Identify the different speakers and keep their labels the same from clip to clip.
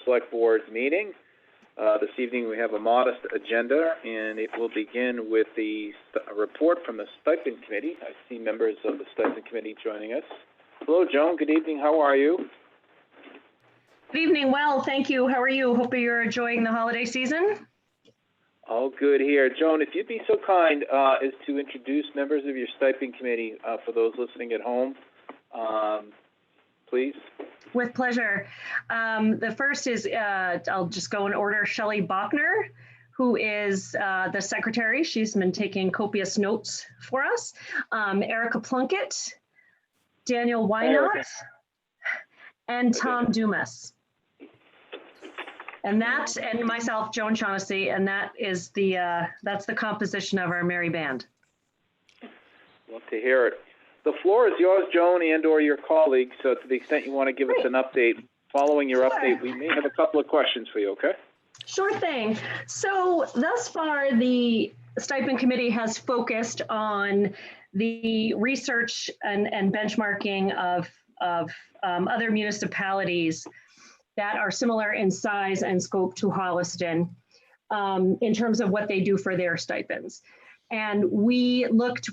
Speaker 1: Select Board's meeting. This evening we have a modest agenda, and it will begin with the report from the Stipend Committee. I see members of the Stipend Committee joining us. Hello, Joan. Good evening. How are you?
Speaker 2: Good evening. Well, thank you. How are you? Hope you're enjoying the holiday season.
Speaker 1: All good here. Joan, if you'd be so kind as to introduce members of your Stipend Committee for those listening at home, please.
Speaker 2: With pleasure. The first is, I'll just go in order, Shelley Bachner, who is the secretary. She's been taking copious notes for us. Erica Plunkett, Daniel Wynot, and Tom Dumas. And that, and myself, Joan Shaughnessy, and that is that's the composition of our merry band.
Speaker 1: Love to hear it. The floor is yours, Joan, and/or your colleagues. So, to the extent you want to give us an update, following your update, we may have a couple of questions for you. Okay?
Speaker 2: Sure thing. So, thus far, the Stipend Committee has focused on the research and benchmarking of other municipalities that are similar in size and scope to Holliston in terms of what they do for their stipends. And we looked,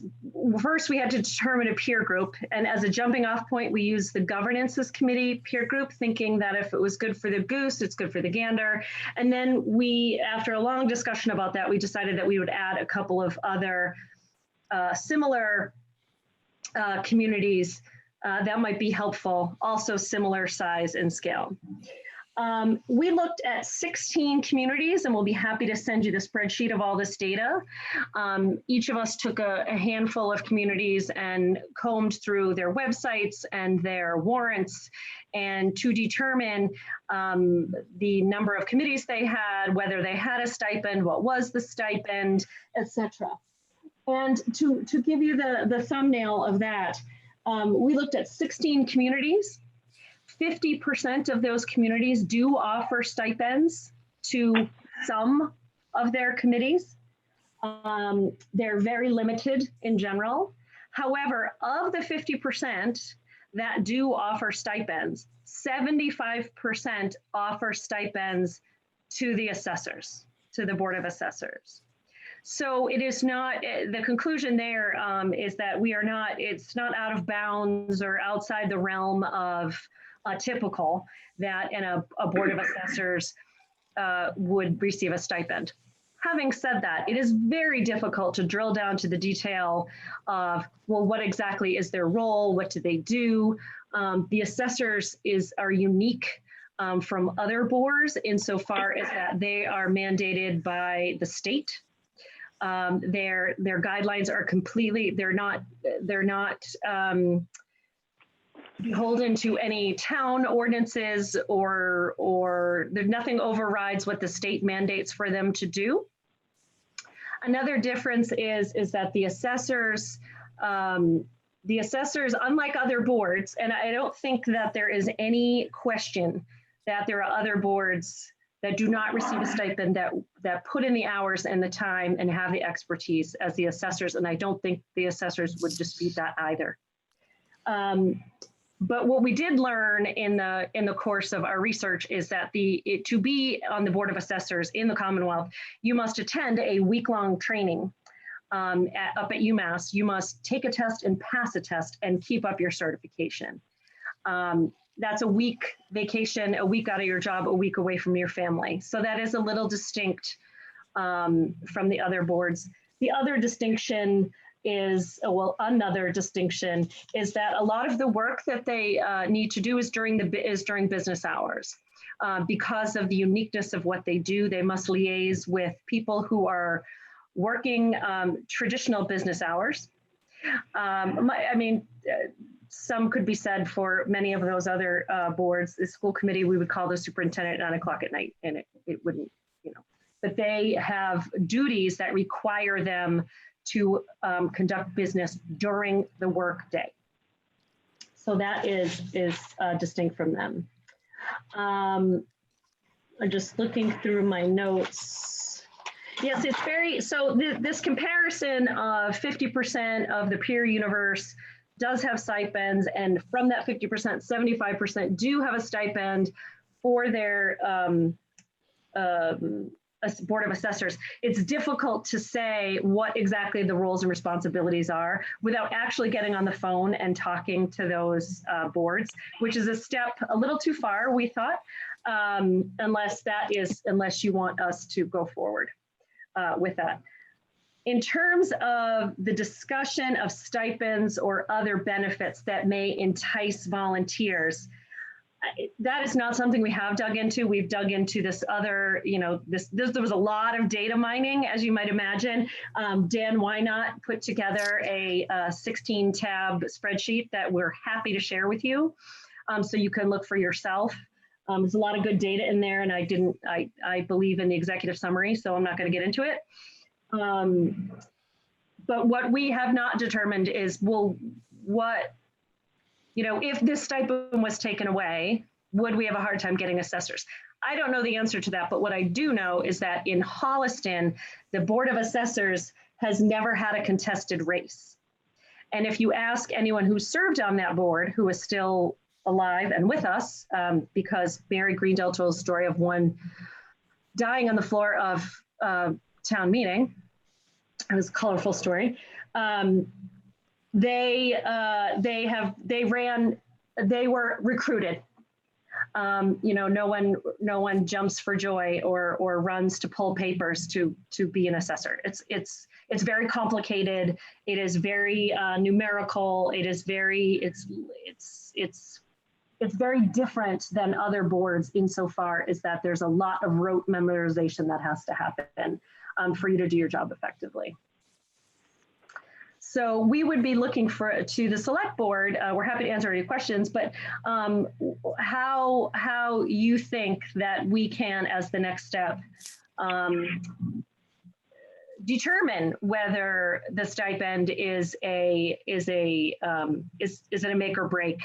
Speaker 2: first we had to determine a peer group. And as a jumping off point, we used the governances committee peer group, thinking that if it was good for the goose, it's good for the gander. And then we, after a long discussion about that, we decided that we would add a couple of other similar communities that might be helpful, also similar size and scale. We looked at 16 communities, and we'll be happy to send you the spreadsheet of all this data. Each of us took a handful of communities and combed through their websites and their warrants, and to determine the number of committees they had, whether they had a stipend, what was the stipend, etc. And to give you the thumbnail of that, we looked at 16 communities. 50% of those communities do offer stipends to some of their committees. They're very limited in general. However, of the 50% that do offer stipends, 75% offer stipends to the assessors, to the Board of Assessors. So it is not, the conclusion there is that we are not, it's not out of bounds or outside the realm of typical that in a Board of Assessors would receive a stipend. Having said that, it is very difficult to drill down to the detail of, well, what exactly is their role? What do they do? The assessors are unique from other boards insofar as that they are mandated by the state. Their guidelines are completely, they're not beholden to any town ordinances or nothing overrides what the state mandates for them to do. Another difference is that the assessors, unlike other boards, and I don't think that there is any question that there are other boards that do not receive a stipend that put in the hours and the time and have the expertise as the assessors, and I don't think the assessors would dispute that either. But what we did learn in the course of our research is that to be on the Board of Assessors in the Commonwealth, you must attend a week-long training up at UMass. You must take a test and pass a test and keep up your certification. That's a week vacation, a week out of your job, a week away from your family. So that is a little distinct from the other boards. The other distinction is, another distinction is that a lot of the work that they need to do is during business hours. Because of the uniqueness of what they do, they must liaise with people who are working traditional business hours. Some could be said for many of those other boards. The school committee, we would call the superintendent at 9 o'clock at night, and it wouldn't, but they have duties that require them to conduct business during the work day. So that is distinct from them. I'm just looking through my notes. Yes, it's very, so this comparison of 50% of the peer universe does have stipends, and from that 50%, 75% do have a stipend. for their Board of Assessors, it's difficult to say what exactly the roles and responsibilities are without actually getting on the phone and talking to those boards, which is a step a little too far, we thought, unless you want us to go forward with that. In terms of the discussion of stipends or other benefits that may entice volunteers, that is not something we have dug into. We've dug into this other, there was a lot of data mining, as you might imagine. Dan Wynot put together a 16-tab spreadsheet that we're happy to share with you, so you can look for yourself. There's a lot of good data in there, and I believe in the executive summary, so I'm not going to get into it. But what we have not determined is, if this stipend was taken away, would we have a hard time getting assessors? I don't know the answer to that, but what I do know is that in Holliston, the Board of Assessors has never had a contested race. And if you ask anyone who served on that board, who is still alive and with us, because Mary Greendale told a story of one dying on the floor of town meeting. It was a colorful story. They were recruited. No one jumps for joy or runs to pull papers to be an assessor. It's very complicated. It is very numerical. It is it's very different than other boards insofar as that there's a lot of rote memorization that has to happen for you to do your job effectively. So we would be looking to the select board. We're happy to answer any questions, but how you think that we can, as the next step, determine whether the stipend is it a make or break?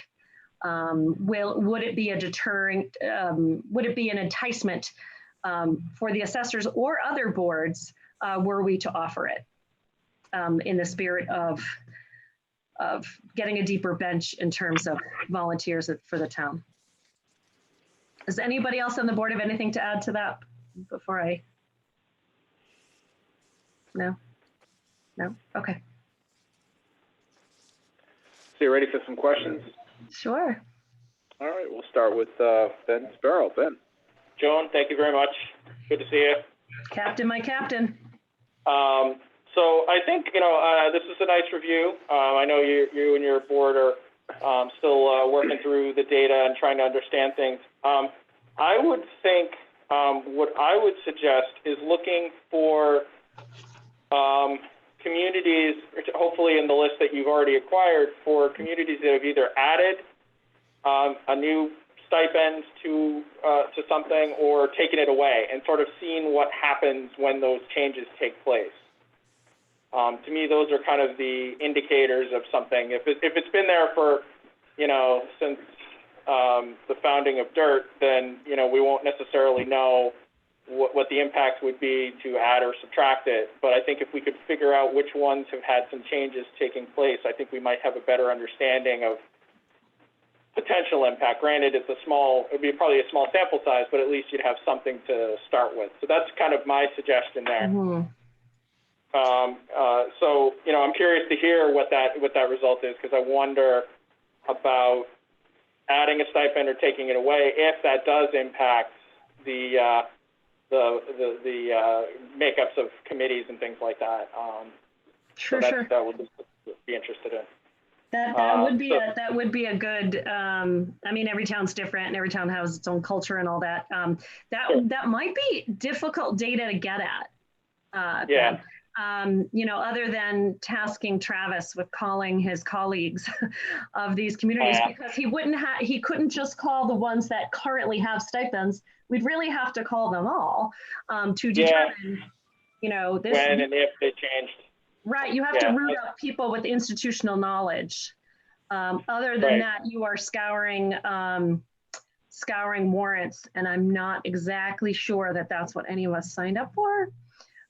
Speaker 2: Would it be a deterrent? Would it be an enticement for the assessors or other boards were we to offer it? In the spirit of getting a deeper bench in terms of volunteers for the town. Does anybody else on the board have anything to add to that before I? No? No? Okay.
Speaker 1: So you ready for some questions?
Speaker 2: Sure.
Speaker 1: All right, we'll start with Ben Sparrow. Ben.
Speaker 3: Joan, thank you very much. Good to see you.
Speaker 2: Captain, my captain.
Speaker 3: So I think, this is a nice review. I know you and your board are still working through the data and trying to understand things. I would think what I would suggest is looking for communities, hopefully in the list that you've already acquired, for communities that have either added a new stipend to something or taken it away, and sort of seeing what happens when those changes take place. To me, those are kind of the indicators of something. If it's been there for, since the founding of DIRT, then, we won't necessarily know what the impact would be to add or subtract it. But I think if we could figure out which ones have had some changes taking place, I think we might have a better understanding of potential impact. Granted, it would be probably a small sample size, but at least you'd have something to start with. So that's kind of my suggestion there. Mm-hmm. So, I'm curious to hear what that result is, because I wonder about adding a stipend or taking it away, if that does impact the makeups of committees and things like that.
Speaker 2: Sure.
Speaker 3: That would be interested in.
Speaker 2: That would be a good. Every town's different, and every town has its own culture and all that. That might be difficult data to get at.
Speaker 3: Yeah.
Speaker 2: Other than tasking Travis with calling his colleagues of these communities, because he couldn't just call the ones that currently have stipends. We'd really have to call them all to determine, this.
Speaker 3: When and if they changed.
Speaker 2: Right, you have to root up people with institutional knowledge. Other than that, you are scouring warrants, and I'm not exactly sure that that's what any of us signed up for.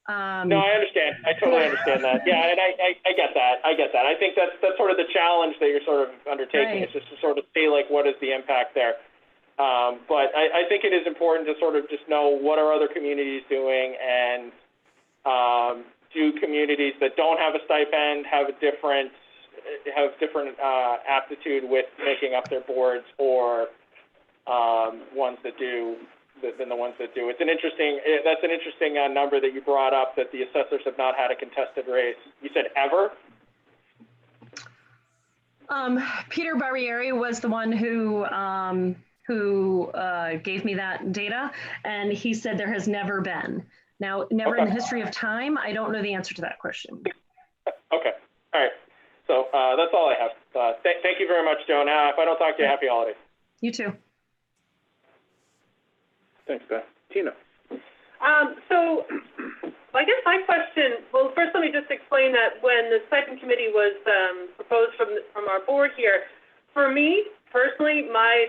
Speaker 3: No, I understand. I totally understand that. Yeah, and I get that. I think that's sort of the challenge that you're sort of undertaking, is just to sort of see, what is the impact there. But I think it is important to sort of just know what are other communities doing, and do communities that don't have a stipend have different aptitude with making up their boards, or ones that do than the ones that do. That's an interesting number that you brought up, that the assessors have not had a contested race. You said ever?
Speaker 2: Peter Barrieri was the one who gave me that data, and he said there has never been. Now, never in the history of time, I don't know the answer to that question.
Speaker 3: Okay, all right. So that's all I have. Thank you very much, Joan. If I don't talk to you, happy holidays.
Speaker 2: You too.
Speaker 1: Thanks, Beth. Tina.
Speaker 4: So I guess my question, well, first let me just explain that when the stipend committee was proposed from our board here, for me personally, my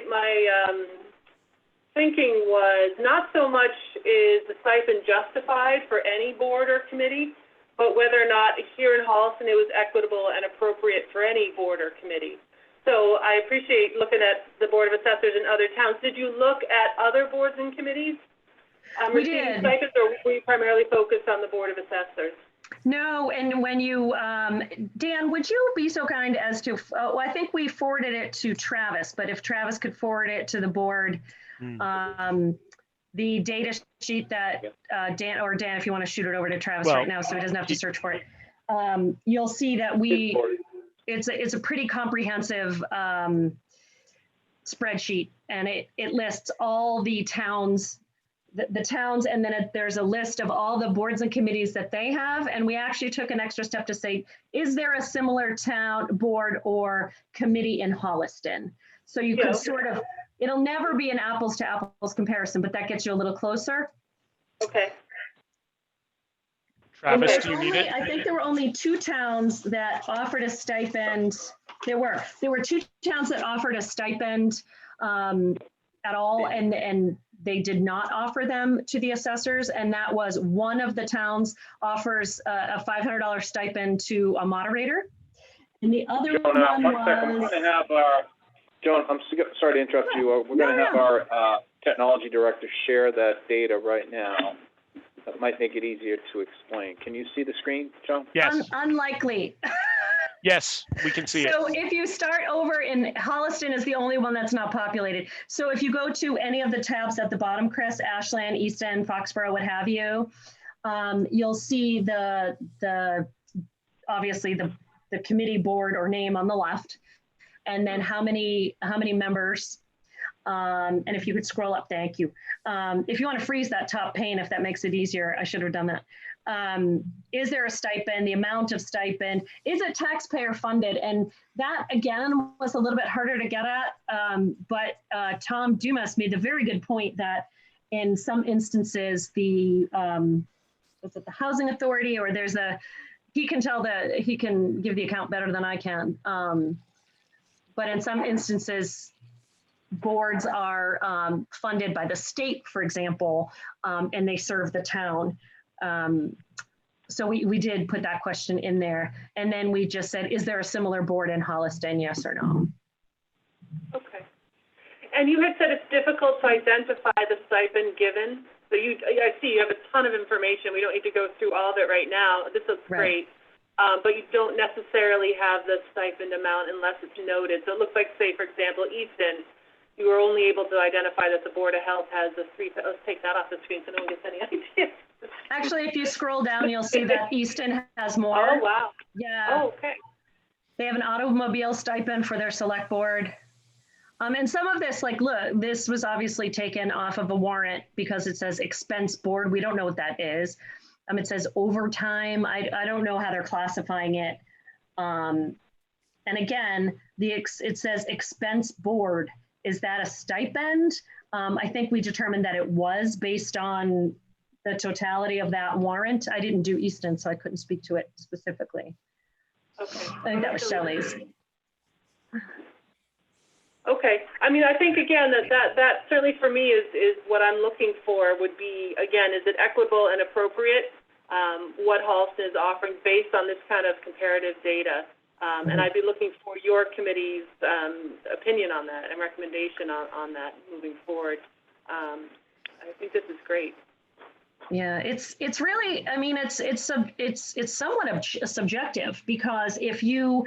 Speaker 4: thinking was not so much is the stipend justified for any board or committee, but whether or not here in Holliston it was equitable and appropriate for any board or committee. So I appreciate looking at the Board of Assessors in other towns. Did you look at other boards and committees receiving stipends, or were you primarily focused on the Board of Assessors?
Speaker 2: No, and when you, Dan, would you be so kind as to, well, I think we forwarded it to Travis, but if Travis could forward it to the board, the data sheet that Dan, if you want to shoot it over to Travis right now so he doesn't have to search for it, you'll see that it's a pretty comprehensive spreadsheet, and it lists all the towns, the towns, and then there's a list of all the boards and committees that they have. And we actually took an extra step to say, is there a similar town, board, or committee in Holliston? So you could sort of, it'll never be an apples to apples comparison, but that gets you a little closer.
Speaker 4: Okay.
Speaker 5: Travis, do you need it?
Speaker 2: I think there were only 2 towns that offered a stipend. There were 2 towns that offered a stipend at all, and they did not offer them to the assessors. And that was, one of the towns offers a $500 stipend to a moderator, and the other
Speaker 1: Joan,
Speaker 2: one
Speaker 1: one second. We're going to have our, Joan, I'm sorry to interrupt you. We're going to have our technology director share that data right now. That might make it easier to explain. Can you see the screen, Joan?
Speaker 5: Yes.
Speaker 2: Unlikely.
Speaker 5: Yes, we can see it.
Speaker 2: So if you start over in Holliston is the only one that's not populated. So if you go to any of the tabs at the bottom, Chris, Ashland, East End, Foxborough, what have you, you'll see the obviously the committee board or name on the left, and then how many members. And if you could scroll up, thank you. If you want to freeze that top pane, if that makes it easier, I should have done that. Is there a stipend, the amount of stipend, is it taxpayer funded? And that again was a little bit harder to get at, but Tom Dumas made the very good point that in some instances the, what's it, the housing authority, or there's he can give the account better than I can. But in some instances, boards are funded by the state, for example, and they serve the town. So we did put that question in there. And then we just said, is there a similar board in Holliston, yes or no?
Speaker 4: Okay. And you had said it's difficult to identify the stipend given. So I see you have a ton of information. We don't need to go through all of it right now. This looks great. But you don't necessarily have the stipend amount unless it's noted. So it looks like, say, for example, Easton, you were only able to identify that the Board of Health has the 3, let's take that off the screen so no one gets any ideas.
Speaker 2: Actually, if you scroll down, you'll see that Easton has more.
Speaker 4: Oh, wow.
Speaker 2: Yeah.
Speaker 4: Oh, okay.
Speaker 2: They have an automobile stipend for their select board. And some of this, like, look, this was obviously taken off of a warrant because it says expense board. We don't know what that is. It says overtime. I don't know how they're classifying it. And again, it says expense board. Is that a stipend? I think we determined that it was based on the totality of that warrant. I didn't do Easton, so I couldn't speak to it specifically.
Speaker 4: Okay.
Speaker 2: I think that was Shelley's.
Speaker 4: Okay. I mean, I think, again, that certainly for me is what I'm looking for would be, again, is it equitable and appropriate, what Holliston is offering based on this kind of comparative data? And I'd be looking for your committee's opinion on that and recommendation on that moving forward. I think this is great.
Speaker 2: Yeah, it's really, I mean, it's somewhat subjective, because if you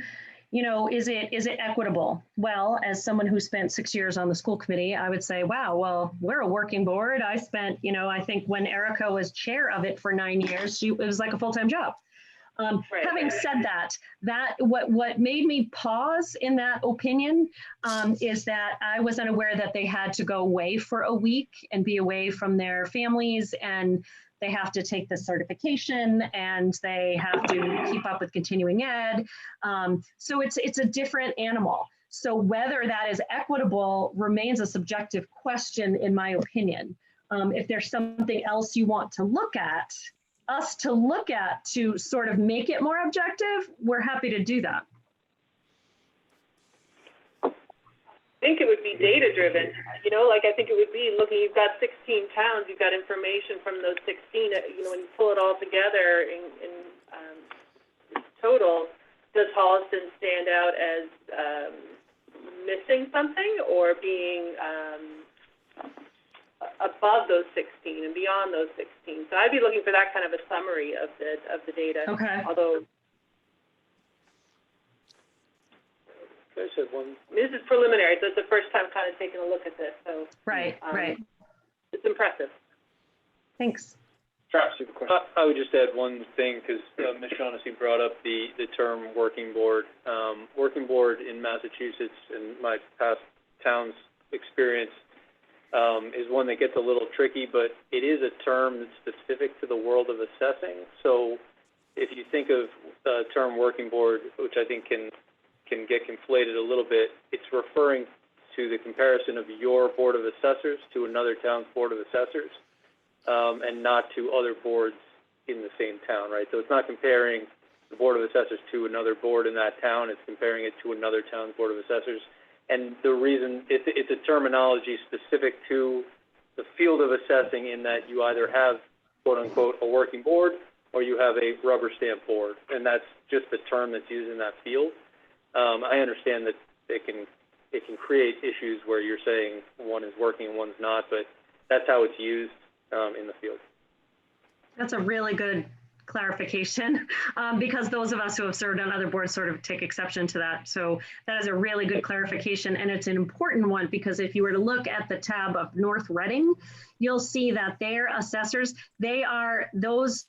Speaker 2: know, is it equitable? Well, as someone who spent 6 years on the school committee, I would say, wow, well, we're a working board. I spent, you know, I think when Erica was chair of it for 9 years, it was like a full-time job. Having said that, what made me pause in that opinion is that I was unaware that they had to go away for a week and be away from their families, and they have to take the certification, and they have to keep up with continuing ed. So it's a different animal. So whether that is equitable remains a subjective question, in my opinion. If there's something else you want to look at, to sort of make it more objective, we're happy to do that.
Speaker 4: I think it would be data driven, you know, like I think it would be looking, you've got 16 towns, you've got information from those 16, you know, when you pull it all together in total, does Holliston stand out as missing something, or being above those 16 and beyond those 16? So I'd be looking for that kind of a summary of the data.
Speaker 2: Okay.
Speaker 4: Although
Speaker 3: I said one.
Speaker 4: this is preliminary, so it's the first time kind of taking a look at this. So
Speaker 2: Right.
Speaker 4: it's impressive.
Speaker 2: Thanks.
Speaker 1: Travis, you have a question?
Speaker 6: I would just add one thing, because Ms. Shaughnessy brought up the term working board. Working board in Massachusetts, in my past town's experience, is one that gets a little tricky, but it is a term that's specific to the world of assessing. So if you think of the term working board, which I think can get conflated a little bit, it's referring to the comparison of your board of assessors to another town's board of assessors, and not to other boards in the same town, right? So it's not comparing the board of assessors to another board in that town, it's comparing it to another town's board of assessors. And the reason, it's a terminology specific to the field of assessing, in that you either have, quote unquote, a working board, or you have a rubber stamp board. And that's just the term that's used in that field. I understand that it can create issues where you're saying one is working and one's not, but that's how it's used in the field.
Speaker 2: That's a really good clarification, because those of us who have served on other boards sort of take exception to that. So that is a really good clarification, and it's an important one, because if you were to look at the tab of North Reading, you'll see that their assessors, they are those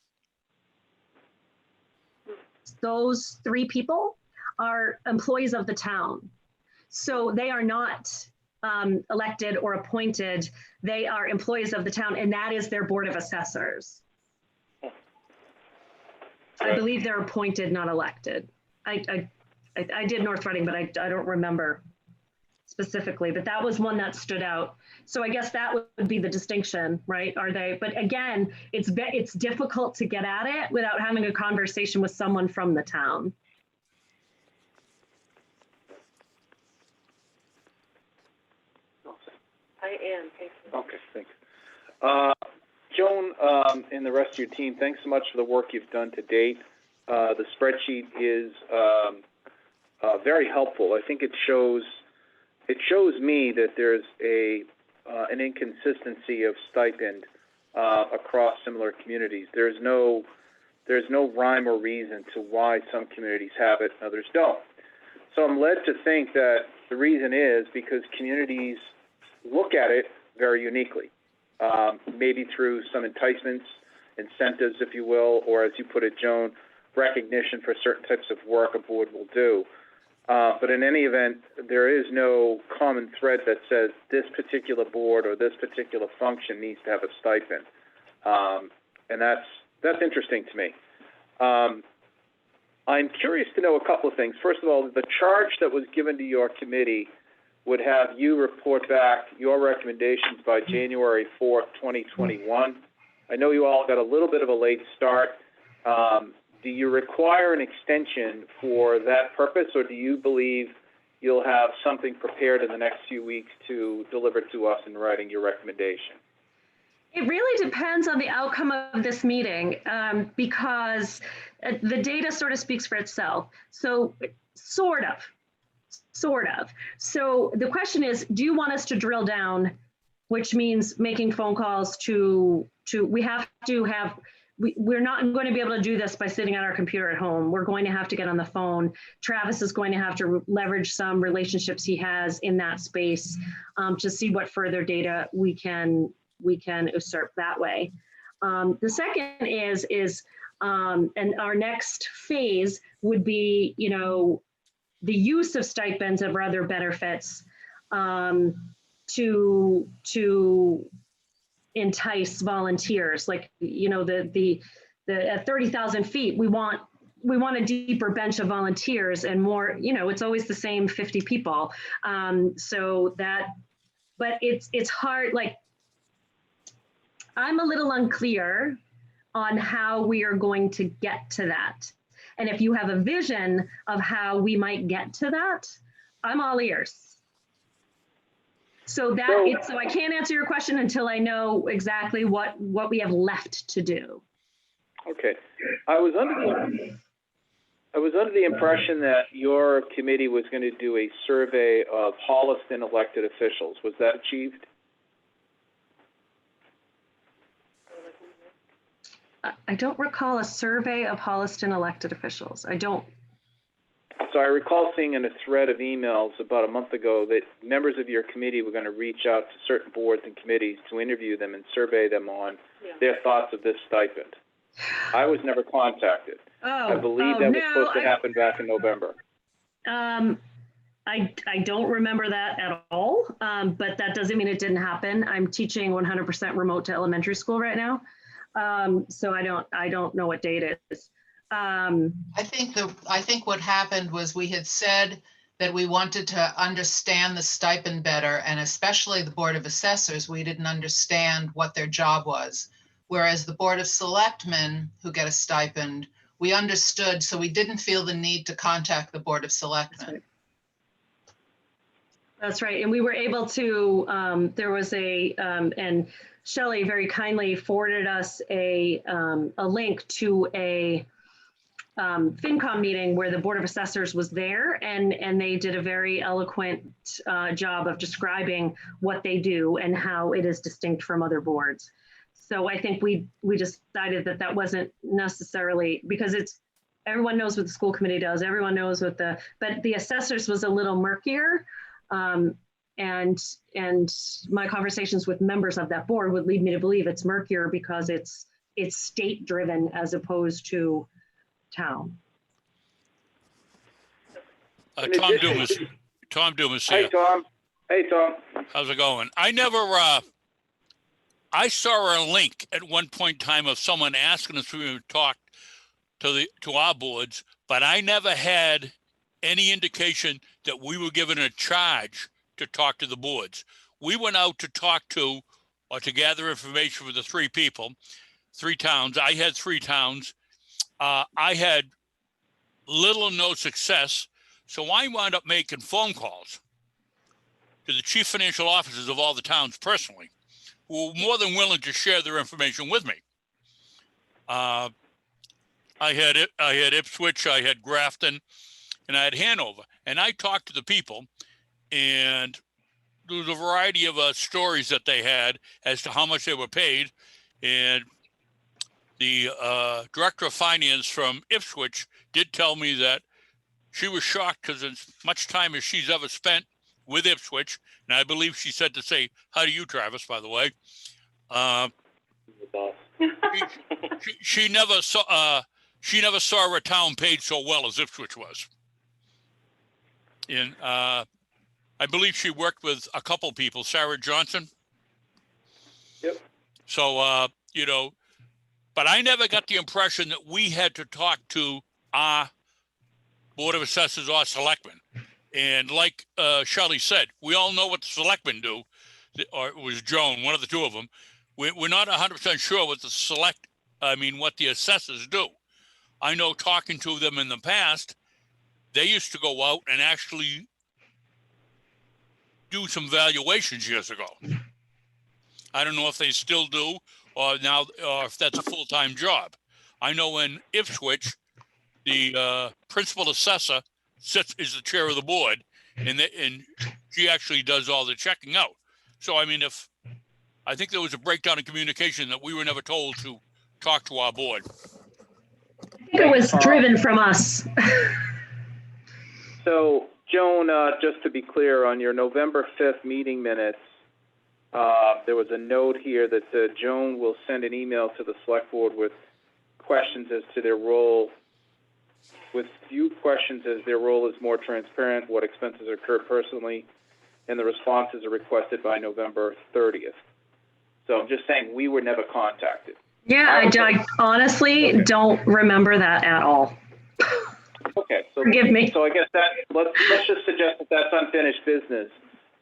Speaker 2: 3 people are employees of the town. So they are not elected or appointed, they are employees of the town, and that is their board of assessors. I believe they're appointed, not elected. I did North Reading, but I don't remember specifically, but that was one that stood out. So I guess that would be the distinction, right? Are they, but again, it's difficult to get at it without having a conversation with someone from the town.
Speaker 4: I am, thank you.
Speaker 1: Okay, thanks. Joan, and the rest of your team, thanks so much for the work you've done to date. The spreadsheet is very helpful. I think it shows me that there's an inconsistency of stipend across similar communities. There's no rhyme or reason to why some communities have it and others don't. So I'm led to think that the reason is because communities look at it very uniquely. Maybe through some enticements, incentives, if you will, or as you put it, Joan, recognition for certain types of work a board will do. But in any event, there is no common thread that says this particular board or this particular function needs to have a stipend. And that's interesting to me. I'm curious to know a couple of things. First of all, the charge that was given to your committee would have you report back your recommendations by January 4th, 2021. I know you all got a little bit of a late start. Do you require an extension for that purpose, or do you believe you'll have something prepared in the next few weeks to deliver to us in writing your recommendation?
Speaker 2: It really depends on the outcome of this meeting, because the data sort of speaks for itself. So Sort of. So the question is, do you want us to drill down, which means making phone calls we're not going to be able to do this by sitting on our computer at home. We're going to have to get on the phone. Travis is going to have to leverage some relationships he has in that space to see what further data we can usurp that way. The second is and our next phase would be, the use of stipends or other benefits to entice volunteers. Like, the at 30,000 feet, we want a deeper bench of volunteers and more, it's always the same 50 people. But it's hard, like, I'm a little unclear on how we are going to get to that. And if you have a vision of how we might get to that, I'm all ears. So I can't answer your question until I know exactly what we have left to do.
Speaker 1: Okay. I was under the impression that your committee was going to do a survey of Holliston elected officials. Was that achieved?
Speaker 2: I don't recall a survey of Holliston elected officials. I don't.
Speaker 1: So I recall seeing in a thread of emails about a month ago that members of your committee were going to reach out to certain boards and committees to interview them and survey them on their thoughts of this stipend. I was never contacted. I believe that was supposed to happen back in November.
Speaker 2: I don't remember that at all, but that doesn't mean it didn't happen. I'm teaching 100% remote to elementary school right now. So I don't know what date it is.
Speaker 7: I think what happened was we had said that we wanted to understand the stipend better, and especially the Board of Assessors, we didn't understand what their job was. Whereas the Board of Selectmen, who get a stipend, we understood, so we didn't feel the need to contact the Board of Selectmen.
Speaker 2: That's right. And we were able to, there was and Shelley very kindly forwarded us a link to a FinCom meeting where the Board of Assessors was there, and they did a very eloquent job of describing what they do and how it is distinct from other boards. So I think we decided that wasn't necessarily, because everyone knows what the school committee does, everyone knows but the assessors was a little murkier. And my conversations with members of that board would lead me to believe it's murkier because it's state driven as opposed to town.
Speaker 5: Tom Dumas here.
Speaker 1: Hey, Tom. Hey, Tom.
Speaker 5: How's it going? I saw a link at one point in time of someone asking us to talk to our boards, but I never had any indication that we were given a charge to talk to the boards. We went out to talk to, or to gather information for the three towns. I had 3 towns. I had little or no success, so I wound up making phone calls to the chief financial officers of all the towns personally, who were more than willing to share their information with me. I had Ipswich, I had Grafton, and I had Hanover, and I talked to the people, and there was a variety of stories that they had as to how much they were paid, and the director of finance from Ipswich did tell me that she was shocked because as much time as she's ever spent with Ipswich, and I believe she said to say, "How do you, Travis?" By the way, she never saw a town paid so well as Ipswich was. And I believe she worked with a couple people, Sarah Johnson.
Speaker 1: Yep.
Speaker 5: So but I never got the impression that we had to talk to our Board of Assessors or selectmen. And like Shelley said, we all know what the selectmen do, or it was Joan, one of the two of them. We're not 100% sure what what the assessors do. I know talking to them in the past, they used to go out and actually do some valuations years ago. I don't know if they still do or if that's a full-time job. I know in Ipswich, the principal assessor is the chair of the board, and she actually does all the checking out. So, I mean, I think there was a breakdown in communication that we were never told to talk to our board.
Speaker 2: I think it was driven from us.
Speaker 1: So, Joan, just to be clear, on your November 5th meeting minutes, there was a note here that said Joan will send an email to the select board with questions as to their role, with few questions as their role is more transparent, what expenses occurred personally, and the responses are requested by November 30th. So I'm just saying we were never contacted.
Speaker 2: Yeah, I honestly don't remember that at all.
Speaker 1: Okay, so
Speaker 2: Forgive me.
Speaker 1: So I guess that let's just suggest that that's unfinished business.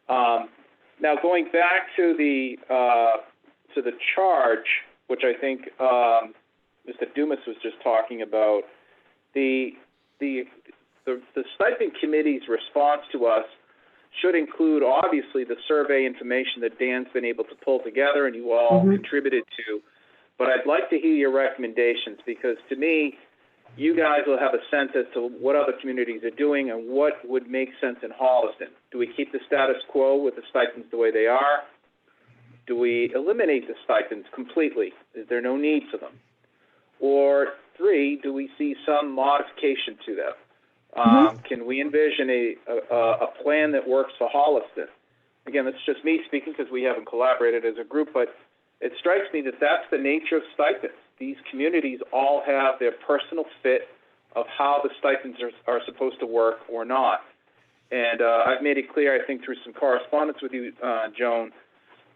Speaker 1: Now going back to the charge, which I think Mr. Dumas was just talking about, the stipend committee's response to us should include obviously the survey information that Dan's been able to pull together and you all contributed to. But I'd like to hear your recommendations, because to me, you guys will have a sense as to what other communities are doing and what would make sense in Holliston. Do we keep the status quo with the stipends the way they are? Do we eliminate the stipends completely? Is there no need for them? Or 3, do we see some modification to them? Can we envision a plan that works for Holliston? Again, that's just me speaking because we haven't collaborated as a group, but it strikes me that that's the nature of stipends. These communities all have their personal fit of how the stipends are supposed to work or not. And I've made it clear, I think, through some correspondence with you, Joan,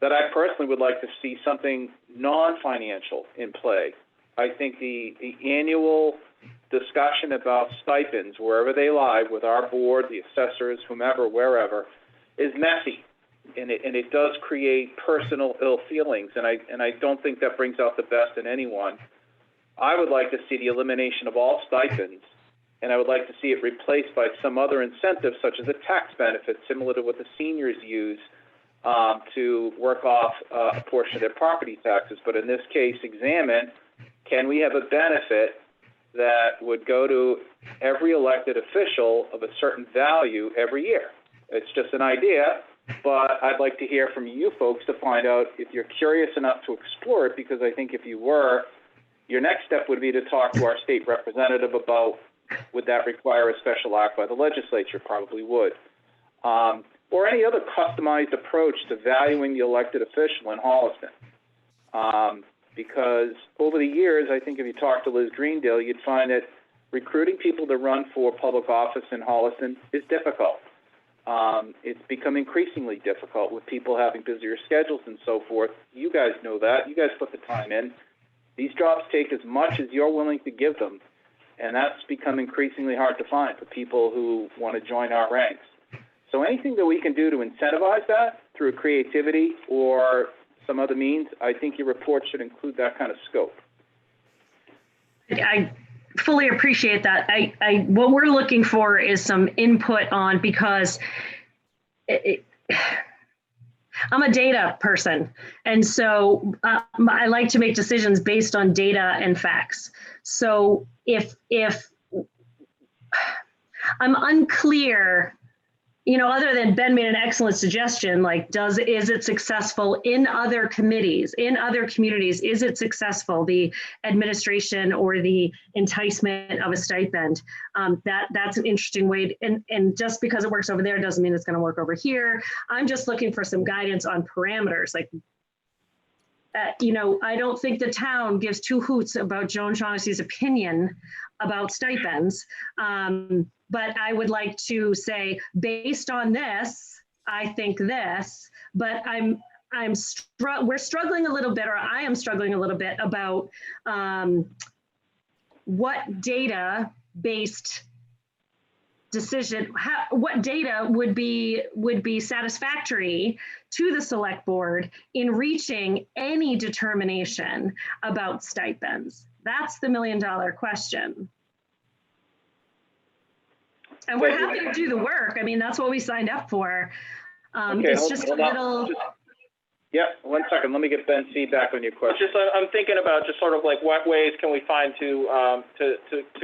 Speaker 1: that I personally would like to see something non-financial in play. I think the annual discussion about stipends, wherever they lie, with our board, the assessors, whomever, wherever, is messy. And it does create personal ill feelings, and I don't think that brings out the best in anyone. I would like to see the elimination of all stipends, and I would like to see it replaced by some other incentive, such as a tax benefit, similar to what the seniors use to work off a portion of their property taxes. But in this case, examine, can we have a benefit that would go to every elected official of a certain value every year? It's just an idea. But I'd like to hear from you folks to find out if you're curious enough to explore it, because I think if you were, your next step would be to talk to our state representative about, would that require a special act by the legislature? Probably would. Or any other customized approach to valuing the elected official in Holliston. Because over the years, I think if you talk to Liz Greendale, you'd find that recruiting people to run for public office in Holliston is difficult. It's become increasingly difficult with people having busier schedules and so forth. You guys know that. You guys put the time in. These jobs take as much as you're willing to give them, and that's become increasingly hard to find for people who want to join our ranks. So anything that we can do to incentivize that through creativity or some other means, I think your report should include that kind of scope.
Speaker 2: I fully appreciate that. What we're looking for is some input on, because I'm a data person, and so I like to make decisions based on data and facts. So if I'm unclear, other than Ben made an excellent suggestion, like, is it successful in other committees, in other communities? Is it successful, the administration or the enticement of a stipend? That's an interesting way. And just because it works over there doesn't mean it's going to work over here. I'm just looking for some guidance on parameters. Like, I don't think the town gives two hoots about Joan Shaughnessy's opinion about stipends. But I would like to say, based on this, I think this, but we're struggling a little bit, or I am struggling a little bit about what data-based decision, what data would be satisfactory to the select board in reaching any determination about stipends. That's the $1 million question. And we're happy to do the work. I mean, that's what we signed up for.
Speaker 1: Okay,
Speaker 2: it's just a little.
Speaker 1: Yeah, 1 second, let me get Ben's feedback on your question.
Speaker 3: Just, I'm thinking about just sort of like what ways can we find to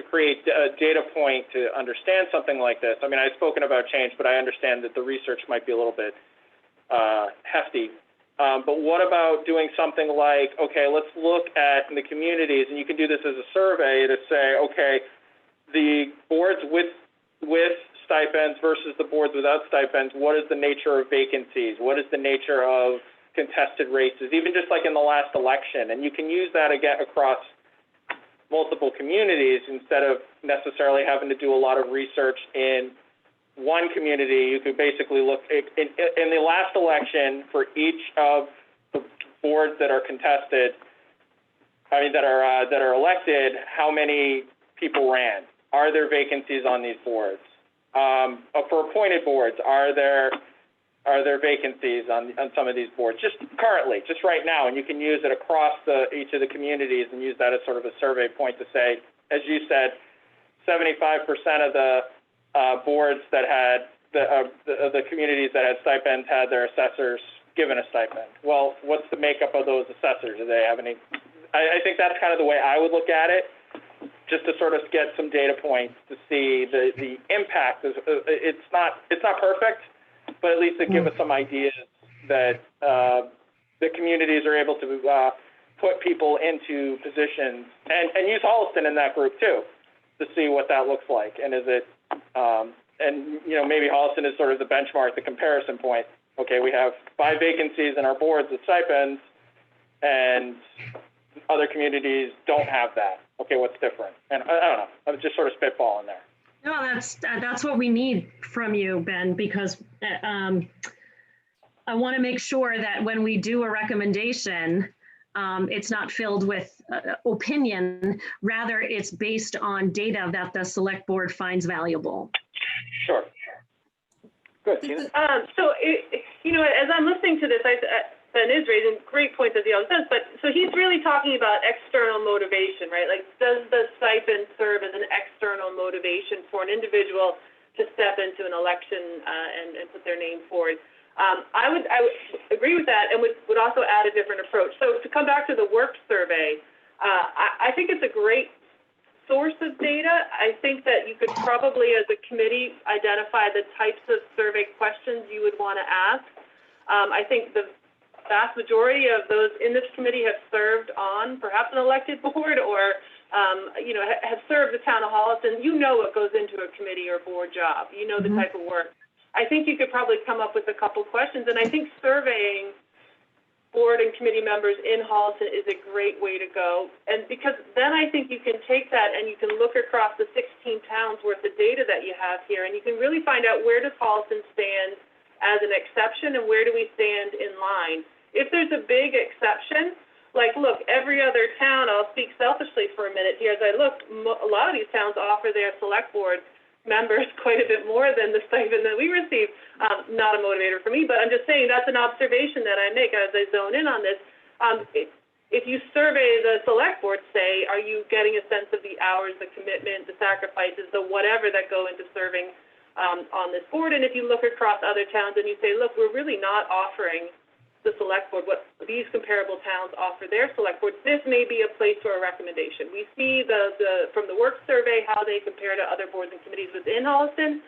Speaker 3: create a data point to understand something like this. I mean, I've spoken about change, but I understand that the research might be a little bit hefty. But what about doing something like, okay, let's look at in the communities, and you can do this as a survey to say, okay, the boards with stipends versus the boards without stipends, what is the nature of vacancies? What is the nature of contested races, even just like in the last election? And you can use that again across multiple communities instead of necessarily having to do a lot of research in one community. You could basically look in the last election for each of the boards that are contested, that are elected, how many people ran? Are there vacancies on these boards? For appointed boards, are there vacancies on some of these boards? Just currently, just right now, and you can use it across each of the communities and use that as sort of a survey point to say, as you said, 75% of the boards that had the communities that had stipends had their assessors given a stipend. Well, what's the makeup of those assessors? Do they have any? I think that's kind of the way I would look at it, just to sort of get some data points to see the impact. It's not perfect, but at least to give us some ideas that the communities are able to put people into positions and use Holliston in that group too, to see what that looks like. And is it, maybe Holliston is sort of the benchmark, the comparison point. Okay, we have 5 vacancies in our boards with stipends, and other communities don't have that. Okay, what's different? And I don't know, I'm just sort of spitballing there.
Speaker 2: No, that's what we need from you, Ben, because I want to make sure that when we do a recommendation, it's not filled with opinion, rather it's based on data that the select board finds valuable.
Speaker 3: Sure.
Speaker 1: Good, Tina.
Speaker 4: As I'm listening to this, Ben is raising great points as he always does, but so he's really talking about external motivation, right? Like, does the stipend serve as an external motivation for an individual to step into an election and put their name forward? I would agree with that, and would also add a different approach. So to come back to the work survey, I think it's a great source of data. I think that you could probably, as a committee, identify the types of survey questions you would want to ask. I think the vast majority of those in this committee have served on perhaps an elected board or, have served the town of Holliston. You know what goes into a committee or board job. You know the type of work. I think you could probably come up with a couple questions, and I think surveying board and committee members in Holliston is a great way to go. And because then I think you can take that and you can look across the 16 towns worth of data that you have here, and you can really find out where does Holliston stand as an exception and where do we stand in line. If there's a big exception, like, look, every other town, I'll speak selfishly for a minute here, as I look, a lot of these towns offer their select board members quite a bit more than the stipend that we receive. Not a motivator for me, but I'm just saying that's an observation that I make as I zone in on this. If you survey the select board, say, are you getting a sense of the hours, the commitment, the sacrifices, the whatever that go into serving on this board? And if you look across other towns and you say, look, we're really not offering the select board what these comparable towns offer their select boards, this may be a place for a recommendation. We see from the work survey how they compare to other boards and committees within Holliston.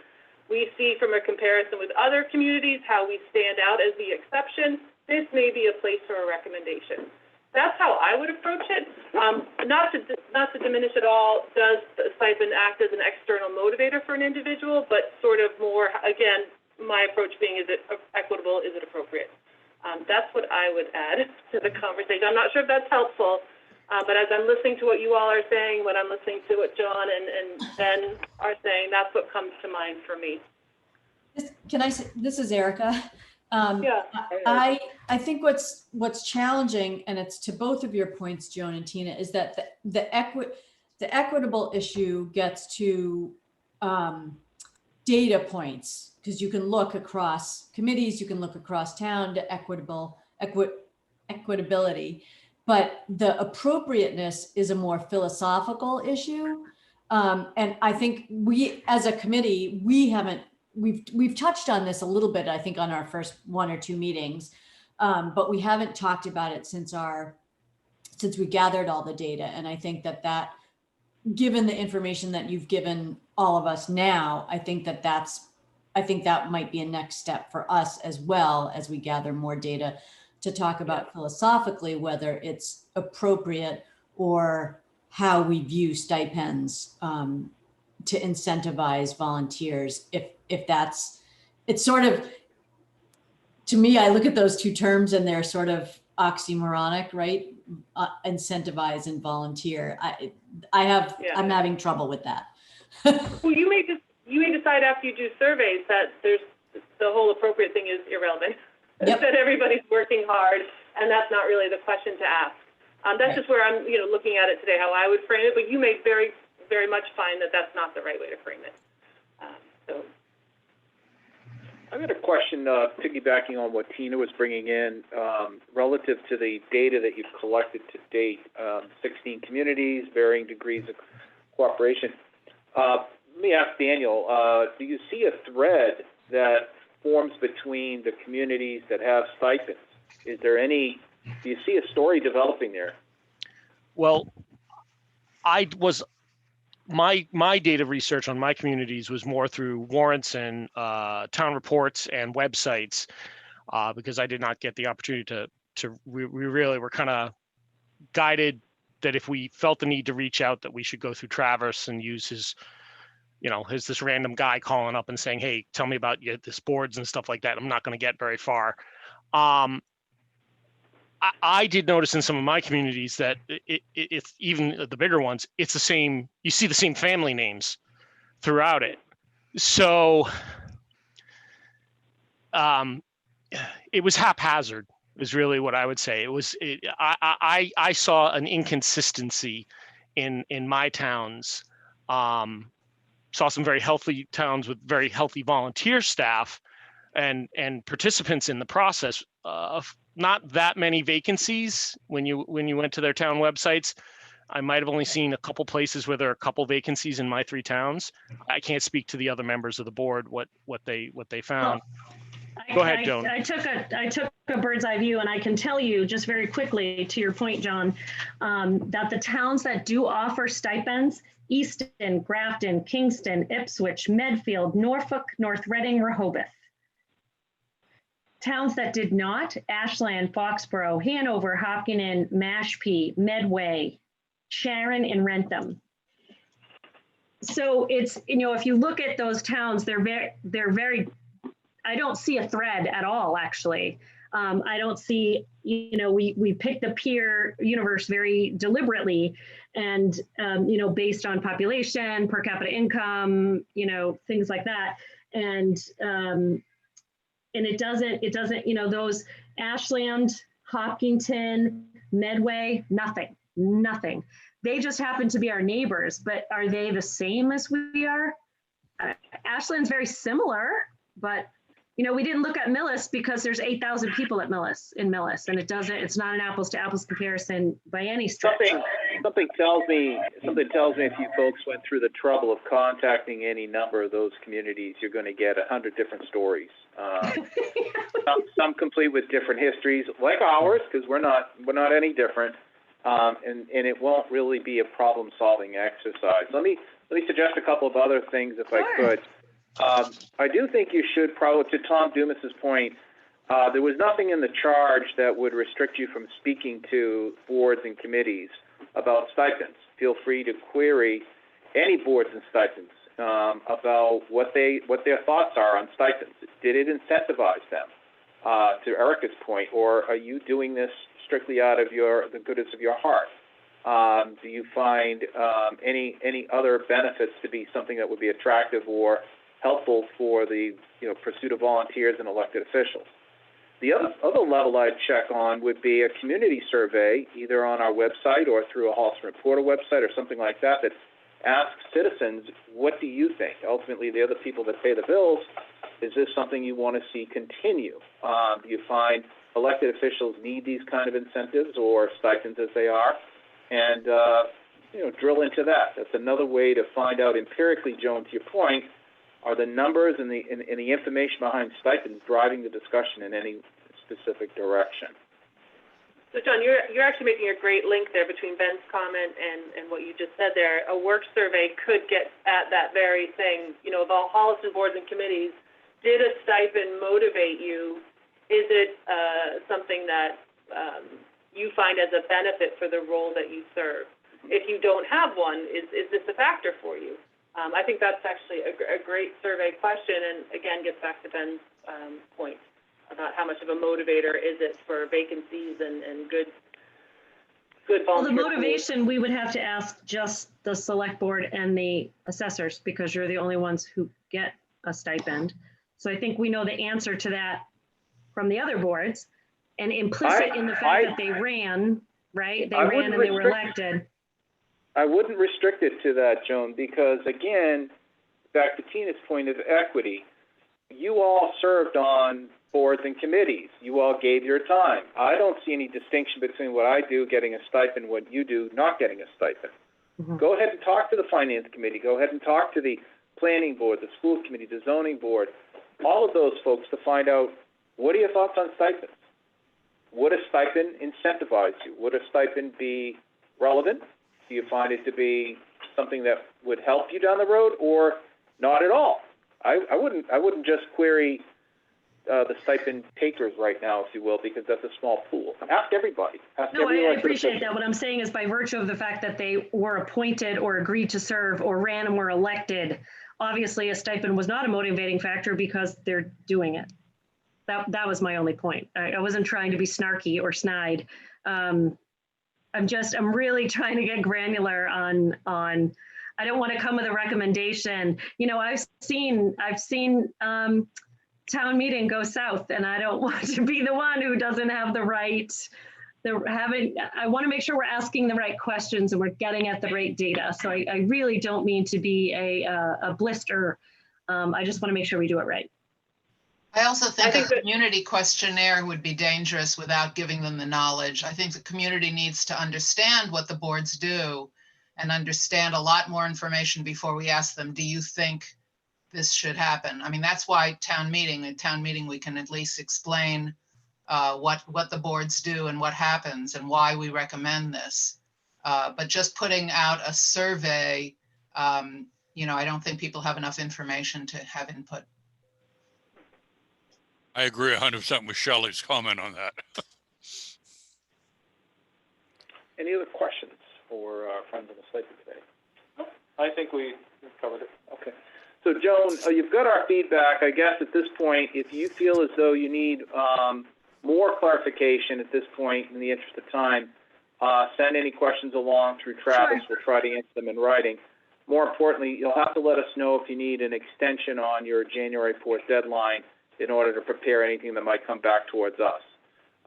Speaker 4: We see from a comparison with other communities how we stand out as the exception. This may be a place for a recommendation. That's how I would approach it. Not to diminish at all, does the stipend act as an external motivator for an individual, but sort of more, again, my approach being, is it equitable, is it appropriate? That's what I would add to the conversation. I'm not sure if that's helpful, but as I'm listening to what you all are saying, when I'm listening to what John and Ben are saying, that's what comes to mind for me.
Speaker 8: Can I say, this is Erica.
Speaker 4: Yeah.
Speaker 8: I think what's challenging, and it's to both of your points, Joan and Tina, is that the equitable issue gets to data points, because you can look across committees, you can look across town to equitability, but the appropriateness is a more philosophical issue. And I think we, as a committee, we've touched on this a little bit, I think, on our first 1 or 2 meetings. but we haven't talked about it since we gathered all the data. And I think that given the information that you've given all of us now, I think that might be a next step for us as well as we gather more data to talk about philosophically whether it's appropriate or how we view stipends to incentivize volunteers. If that's, it's sort of, to me, I look at those two terms and they're sort of oxymoronic, right? Incentivize and volunteer. I'm having trouble with that.
Speaker 4: Well, you may decide after you do surveys that the whole appropriate thing is irrelevant.
Speaker 8: Yep.
Speaker 4: That everybody's working hard, and that's not really the question to ask. That's just where I'm, looking at it today, how I would frame it. But you may very, very much find that that's not the right way to frame it. So.
Speaker 1: I've got a question, piggybacking on what Tina was bringing in, relative to the data that you've collected to date, 16 communities, varying degrees of cooperation. Let me ask Daniel, do you see a thread that forms between the communities that have stipends? Do you see a story developing there?
Speaker 9: Well, my data research on my communities was more through warrants and town reports and websites, because I did not get the opportunity we really were kind of guided that if we felt the need to reach out, that we should go through Travis and use his this random guy calling up and saying, hey, tell me about this boards and stuff like that. I'm not going to get very far. I did notice in some of my communities that it's even the bigger ones, it's the same, you see the same family names throughout it. So it was haphazard is really what I would say. I saw an inconsistency in my towns. Saw some very healthy towns with very healthy volunteer staff and participants in the process. Not that many vacancies when you went to their town websites. I might have only seen a couple places where there are a couple vacancies in my 3 towns. I can't speak to the other members of the board what they found.
Speaker 2: Well,
Speaker 9: Go ahead, Joan.
Speaker 2: I took a bird's eye view, and I can tell you just very quickly to your point, John, that the towns that do offer stipends: Easton, Grafton, Kingston, Ipswich, Medfield, Norfolk, North Reading, Rehoboth. Towns that did not: Ashland, Foxborough, Hanover, Hopkinton, Mashpee, Medway, Sharon, and Rentham. So it's, if you look at those towns, they're very, I don't see a thread at all, actually. I don't see, we picked the peer universe very deliberately and, based on population, per capita income, things like that. And it doesn't, those Ashland, Hopkinton, Medway, nothing. They just happen to be our neighbors, but are they the same as we are? Ashland's very similar, but we didn't look at Millis because there's 8,000 people at Millis, and it's not an apples to apples comparison by any stretch.
Speaker 1: Something tells me if you folks went through the trouble of contacting any number of those communities, you're going to get 100 different stories. Some complete with different histories, like ours, because we're not any different, and it won't really be a problem-solving exercise. Let me suggest a couple of other things, if I could. I do think you should probably, to Tom Dumas's point, there was nothing in the charge that would restrict you from speaking to boards and committees about stipends. Feel free to query any boards and stipends about what their thoughts are on stipends. Did it incentivize them, to Erica's point, or are you doing this strictly out of the goodness of your heart? Do you find any other benefits to be something that would be attractive or helpful for the pursuit of volunteers and elected officials? The other level I'd check on would be a community survey, either on our website or through a Holliston Reporter website or something like that asks citizens, what do you think? Ultimately, they're the people that pay the bills. Is this something you want to see continue? Do you find elected officials need these kind of incentives or stipends as they are? And drill into that. That's another way to find out empirically, Joan, to your point, are the numbers and the information behind stipends driving the discussion in any specific direction.
Speaker 4: So John, you're actually making a great link there between Ben's comment and what you just said there. A work survey could get at that very thing. You know, of all Holliston boards and committees, did a stipend motivate you? Is it something that you find as a benefit for the role that you serve? If you don't have one, is this a factor for you? I think that's actually a great survey question, and again, gets back to Ben's point about how much of a motivator is it for vacancies and good volunteer.
Speaker 2: Well, the motivation, we would have to ask just the select board and the assessors, because you're the only ones who get a stipend. So I think we know the answer to that from the other boards, and implicit in the fact that they ran, right? They ran and they were elected.
Speaker 1: I wouldn't restrict it to that, Joan, because again, back to Tina's point of equity, you all served on boards and committees. You all gave your time. I don't see any distinction between what I do getting a stipend, what you do not getting a stipend. Mm-hmm. Go ahead and talk to the finance committee. Go ahead and talk to the planning board, the school committee, the zoning board, all of those folks to find out, what are your thoughts on stipends? Would a stipend incentivize you? Would a stipend be relevant? Do you find it to be something that would help you down the road, or not at all? I wouldn't just query the stipend takers right now, if you will, because that's a small pool. Ask everybody.
Speaker 2: No, I appreciate that. What I'm saying is, by virtue of the fact that they were appointed or agreed to serve or ran and were elected, obviously a stipend was not a motivating factor because they're doing it. That was my only point. I wasn't trying to be snarky or snide. I'm really trying to get granular on I don't want to come with a recommendation. You know, I've seen town meeting go south, and I don't want to be the one who doesn't have I want to make sure we're asking the right questions and we're getting at the right data. So I really don't mean to be a blister. I just want to make sure we do it right.
Speaker 7: I also think a community questionnaire would be dangerous without giving them the knowledge. I think the community needs to understand what the boards do and understand a lot more information before we ask them, do you think this should happen? I mean, that's why at town meeting we can at least explain what the boards do and what happens and why we recommend this. But just putting out a survey, you know, I don't think people have enough information to have input.
Speaker 5: I agree 100% with Shelley's comment on that.
Speaker 1: Any other questions for our friends on the stipend today?
Speaker 6: I think we covered it.
Speaker 1: Okay. So Joan, you've got our feedback. I guess at this point, if you feel as though you need more clarification at this point in the interest of time, send any questions along through Travis. Sure. We'll try to answer them in writing. More importantly, you'll have to let us know if you need an extension on your January 4th deadline in order to prepare anything that might come back towards us.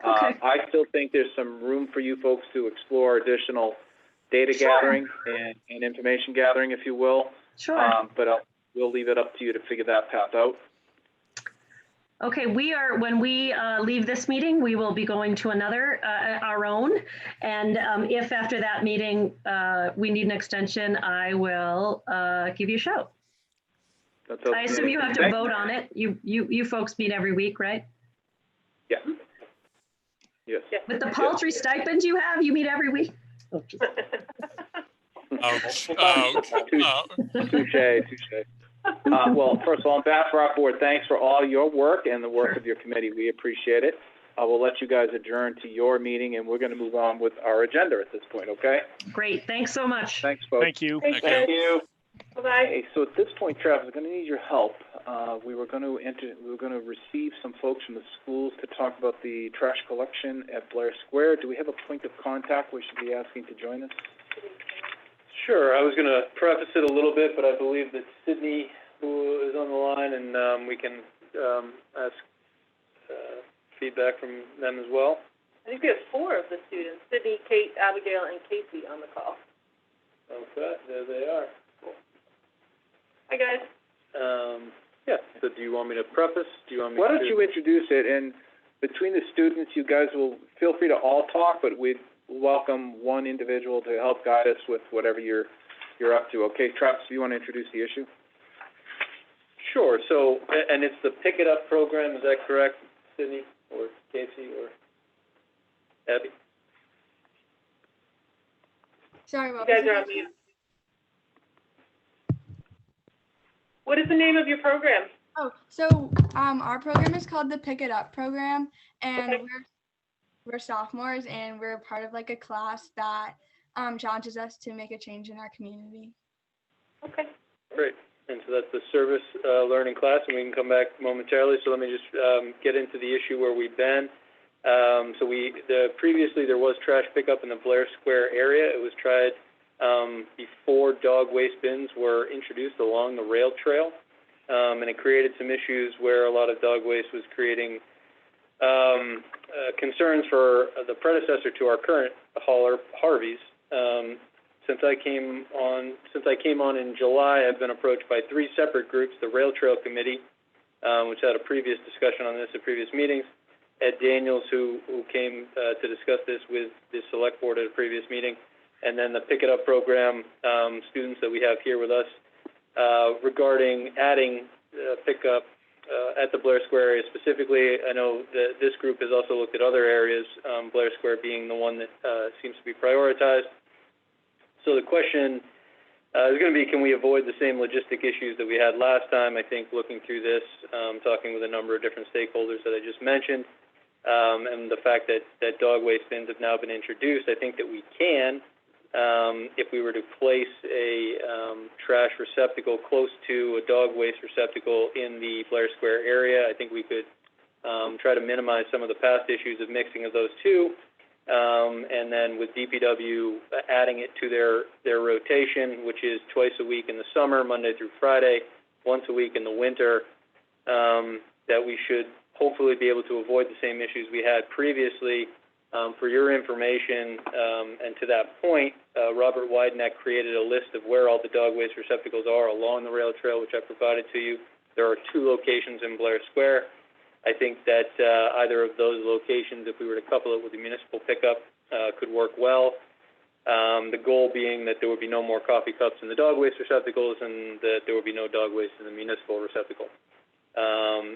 Speaker 2: Okay.
Speaker 1: I still think there's some room for you folks to explore additional data gathering and information gathering, if you will.
Speaker 2: Sure.
Speaker 1: But we'll leave it up to you to figure that path out.
Speaker 2: Okay, when we leave this meeting, we will be going to another, our own. And if after that meeting we need an extension, I will give you a shout. I assume you have to vote on it. You folks meet every week, right?
Speaker 1: Yeah. Yes.
Speaker 2: With the paltry stipends you have, you meet every week? Oh,
Speaker 5: Ouch.
Speaker 1: Touche. Well, first of all, on behalf of our board, thanks for all your work and the work of your committee. We appreciate it. We'll let you guys adjourn to your meeting, and we're going to move on with our agenda at this point, okay?
Speaker 2: Great. Thanks so much.
Speaker 1: Thanks, folks.
Speaker 9: Thank you.
Speaker 5: Thank you.
Speaker 4: Bye-bye.
Speaker 1: Okay, so at this point, Travis, we're going to need your help. We were going to receive some folks from the schools to talk about the trash collection at Blair Square. Do we have a point of contact we should be asking to join us?
Speaker 6: Sure. I was going to preface it a little bit, but I believe that Sydney, who is on the line, and we can ask feedback from them as well.
Speaker 4: I think we have 4 of the students, Sydney, Kate, Abigail, and Casey on the call.
Speaker 6: Okay, there they are. Cool.
Speaker 4: Hi, guys.
Speaker 6: Yeah, so do you want me to preface?
Speaker 1: Why don't you introduce it, and between the students, you guys will feel free to all talk, but we'd welcome one individual to help guide us with whatever you're up to. Okay, Travis, do you want to introduce the issue?
Speaker 6: Sure. So, and it's the Pick It Up program, is that correct, Sydney? or Casey or Abby?
Speaker 10: Sorry,
Speaker 4: You
Speaker 10: what
Speaker 4: guys
Speaker 10: was the
Speaker 4: are on
Speaker 10: question?
Speaker 4: mute. What is the name of your program?
Speaker 10: Oh, so our program is called the Pick It Up program, and
Speaker 4: Okay.
Speaker 10: we're sophomores, and we're part of like a class that challenges us to make a change in our community.
Speaker 4: Okay.
Speaker 6: Great. And so that's the service learning class, and we can come back momentarily. So let me just get into the issue where we've been. Previously there was trash pickup in the Blair Square area. It was tried before dog waste bins were introduced along the rail trail, and it created some issues where a lot of dog waste was creating concerns for the predecessor to our current hauler, Harvey's. Since I came on in July, I've been approached by 3 separate groups: the Rail Trail Committee, which had a previous discussion on this at previous meetings; Ed Daniels, who came to discuss this with the select board at a previous meeting; and then the Pick It Up program students that we have here with us regarding adding pickup at the Blair Square area specifically. I know that this group has also looked at other areas, Blair Square being the one that seems to be prioritized. So the question is going to be, can we avoid the same logistic issues that we had last time? I think looking through this, talking with a number of different stakeholders that I just mentioned, and the fact that dog waste bins have now been introduced, I think that we can, if we were to place a trash receptacle close to a dog waste receptacle in the Blair Square area, I think we could try to minimize some of the past issues of mixing of those two. And then with DPW adding it to their rotation, which is twice a week in the summer, Monday through Friday, once a week in the winter, that we should hopefully be able to avoid the same issues we had previously. For your information, and to that point, Robert Wideneck created a list of where all the dog waste receptacles are along the rail trail, which I provided to you. There are 2 locations in Blair Square. I think that either of those locations, if we were to couple it with the municipal pickup, could work well. The goal being that there would be no more coffee cups in the dog waste receptacles and that there would be no dog waste in the municipal receptacle.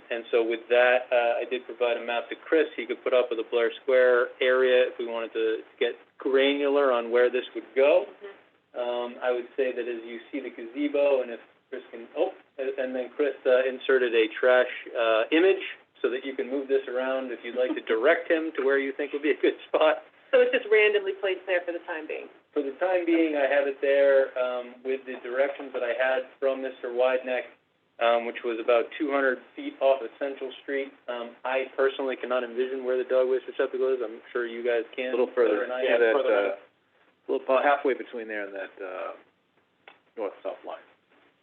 Speaker 6: And so with that, I did provide a map to Chris. He could put up with the Blair Square area if we wanted to get granular on where this would go. I would say that as you see the gazebo, and if Chris can, and then Chris inserted a trash image so that you can move this around if you'd like to direct him to where you think would be a good spot.
Speaker 4: So it's just randomly placed there for the time being?
Speaker 6: For the time being, I have it there with the directions that I had from Mr. Wideneck, which was about 200 feet off of Central Street. I personally cannot envision where the dog waste receptacle is. I'm sure you guys can.
Speaker 1: A little further,
Speaker 6: than I
Speaker 1: yeah,
Speaker 6: am.
Speaker 1: about halfway between there and that north-south line.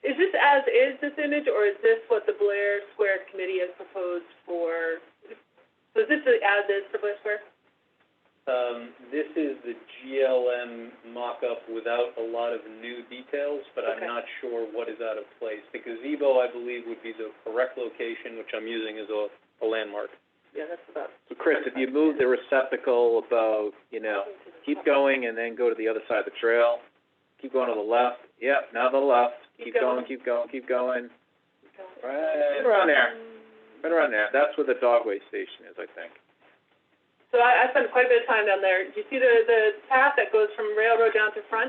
Speaker 4: Is this as is, this image, or is this what the Blair Square Committee has proposed for? So is this the as is for Blair Square?
Speaker 6: This is the GLM mock-up without a lot of new details, but
Speaker 4: Okay.
Speaker 6: I'm not sure what is out of place. The gazebo, I believe, would be the correct location, which I'm using as a landmark.
Speaker 4: Yeah, that's about.
Speaker 1: So Chris, if you move the receptacle about, keep going and then go to the other side of the trail, keep going to the left, yep, now to the left, keep going, keep going, keep going, right around there, right around there. That's where the dog waste station is, I think.
Speaker 4: So I spent quite a bit of time down there. Do you see the path that goes from Railroad down to Front?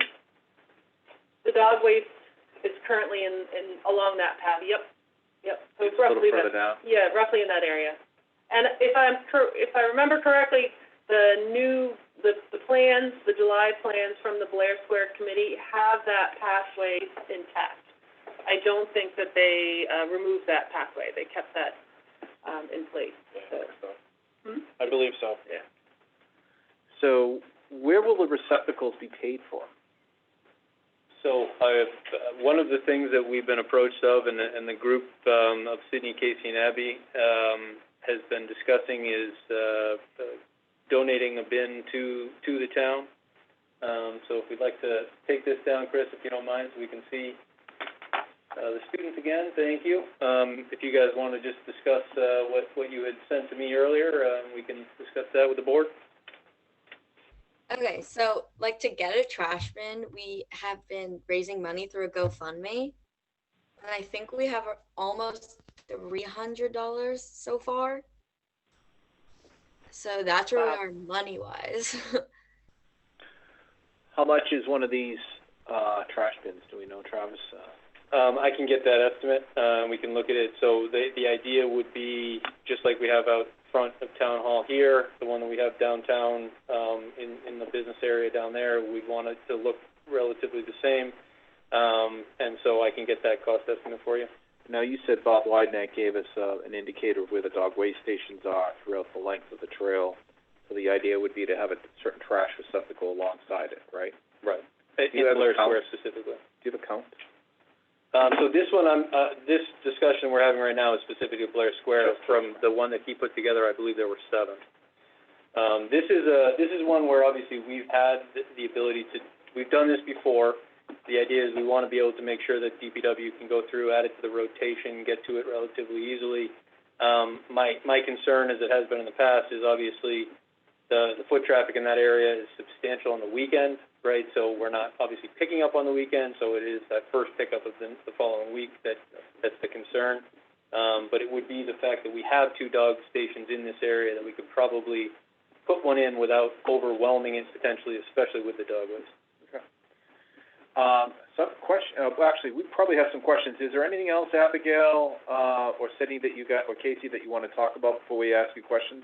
Speaker 4: The dog waste is currently in along that path. Yep. So it's
Speaker 1: A little
Speaker 4: roughly
Speaker 1: further down.
Speaker 4: Yeah, roughly in that area. And if I remember correctly, the plans, the July plans from the Blair Square Committee have that pathway intact. I don't think that they removed that pathway. They kept that in place. So.
Speaker 3: I believe so.
Speaker 1: Yeah. So where will the receptacles be paid for?
Speaker 6: So one of the things that we've been approached of, and the group of Sydney, Casey, and Abby has been discussing is donating a bin to the town. So if we'd like to take this down, Chris, if you don't mind, so we can see the students again. Thank you. If you guys want to just discuss what you had sent to me earlier, we can discuss that with the board.
Speaker 11: Okay, so to get a trash bin, we have been raising money through a GoFundMe, and I think we have almost $300 so far. So that's where
Speaker 4: Wow.
Speaker 11: we are money-wise.
Speaker 1: How much is one of these, trash bins? Do we know, Travis?
Speaker 6: I can get that estimate. We can look at it. So the idea would be just like we have out front of Town Hall here, the one that we have downtown, in the business area down there, we'd want it to look relatively the same. And so I can get that cost estimate for you.
Speaker 1: Now, you said Bob Widenack gave us, an indicator of where the dog waste stations are throughout the length of the trail. So the idea would be to have a certain trash receptacle alongside it, right?
Speaker 6: Right.
Speaker 1: Do you have a
Speaker 6: Blair
Speaker 1: count?
Speaker 6: Square specifically.
Speaker 1: Do you have a count?
Speaker 6: So this one, this discussion we're having right now is specific to Blair Square. From the one that he put together, I believe there were 7. This is one where obviously we've had the ability to, we've done this before. The idea is we want to be able to make sure that DPW can go through, add it to the rotation, get to it relatively easily. My concern, as it has been in the past, is obviously the foot traffic in that area is substantial on the weekend, right? So we're not obviously picking up on the weekend, so it is that first pickup of the following week that's the concern. But it would be the fact that we have 2 dog stations in this area that we could probably put one in without overwhelming it potentially, especially with the dog waste.
Speaker 1: Okay. Some question, well, actually, we probably have some questions. Is there anything else, Abigail, or Sydney, that you got, or Casey, that you want to talk about before we ask you questions?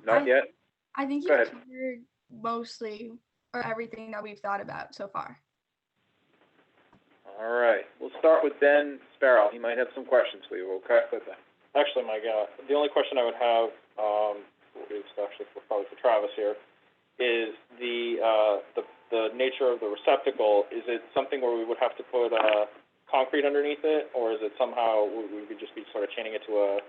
Speaker 1: Not yet?
Speaker 10: I think
Speaker 1: Go
Speaker 10: you've
Speaker 1: ahead.
Speaker 10: covered mostly or everything that we've thought about so far.
Speaker 1: All right. We'll start with Ben Sparrow. He might have some questions for you. Okay, with that.
Speaker 3: Actually, Mike, the only question I would have, is actually probably for Travis here, is the nature of the receptacle. Is it something where we would have to put concrete underneath it, or is it somehow we could just be sort of chaining it to a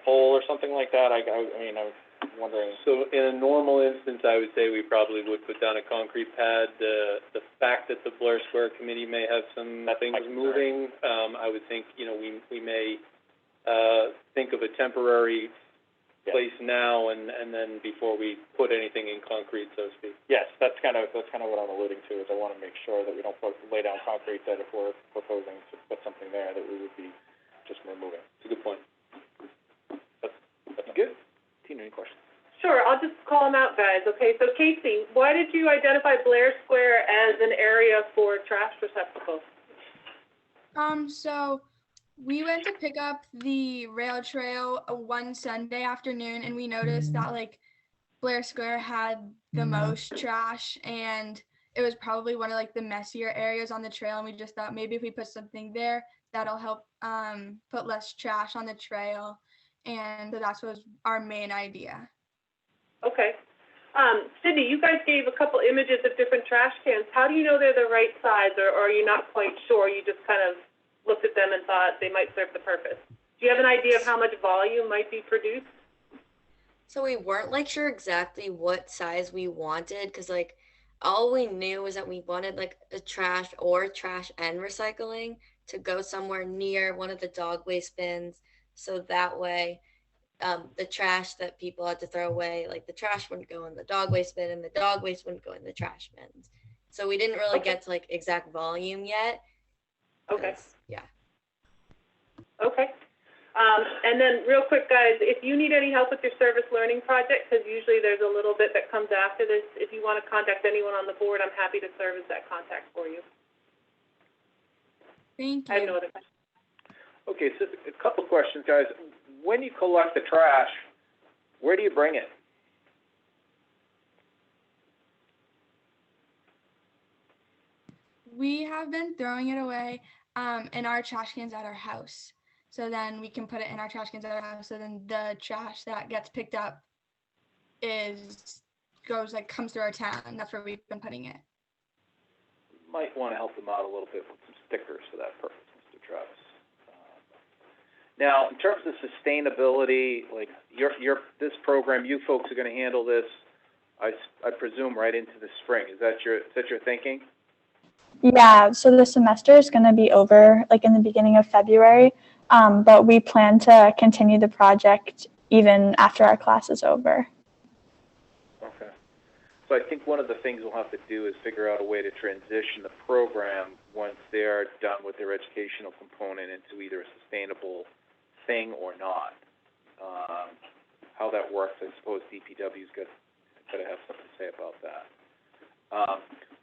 Speaker 3: pole or something like that? I mean, I'm wondering.
Speaker 6: So in a normal instance, I would say we probably would put down a concrete pad. The fact that the Blair Square Committee may have some things moving, I would think, we may think of a temporary place now and then before we put anything in concrete, so to speak.
Speaker 3: Yes, that's kind of what I'm alluding to, is I want to make sure that we don't lay down concrete, that if we're proposing to put something there, that we would be just removing.
Speaker 6: It's a good point.
Speaker 1: That's good. Tina, any questions?
Speaker 4: Sure, I'll just call them out, guys. Okay, so Casey, why did you identify Blair Square as an area for trash receptacles?
Speaker 10: So we went to pick up the rail trail one Sunday afternoon, and we noticed that like Blair Square had the most trash, and it was probably one of like the messier areas on the trail. And we just thought maybe if we put something there, that'll help put less trash on the trail. And so that was our main idea.
Speaker 4: Okay. Sydney, you guys gave a couple images of different trash cans. How do you know they're the right size, or are you not quite sure? You just kind of looked at them and thought they might serve the purpose. Do you have an idea of how much volume might be produced?
Speaker 11: So we weren't like sure exactly what size we wanted, because like all we knew was that we wanted like a trash and recycling to go somewhere near one of the dog waste bins, so that way the trash that people had to throw away, like the trash wouldn't go in the dog waste bin and the dog waste wouldn't go in the trash bins. So we didn't really get to like exact volume yet.
Speaker 4: Okay.
Speaker 11: Yeah.
Speaker 4: Okay. And then real quick, guys, if you need any help with your service learning project, because usually there's a little bit that comes after this, if you want to contact anyone on the board, I'm happy to serve as that contact for you.
Speaker 10: Thank you.
Speaker 4: I have no other questions.
Speaker 1: Okay, so a couple of questions, guys. When you collect the trash, where do you bring it?
Speaker 10: We have been throwing it away in our trash cans at our house. So then we can put it in our trash cans at our house. So then the trash that gets picked up comes through our town, and that's where we've been putting it.
Speaker 1: Might want to help them out a little bit with some stickers for that purpose, Mr. Travis. Now, in terms of sustainability, like this program, you folks are going to handle this, I presume, right into the spring. Is that your thinking?
Speaker 12: Yeah, so the semester is going to be over like in the beginning of February, but we plan to continue the project even after our class is over.
Speaker 1: Okay. So I think one of the things we'll have to do is figure out a way to transition the program once they're done with their educational component into either a sustainable thing or not. How that works, I suppose DPW's got to have something to say about that.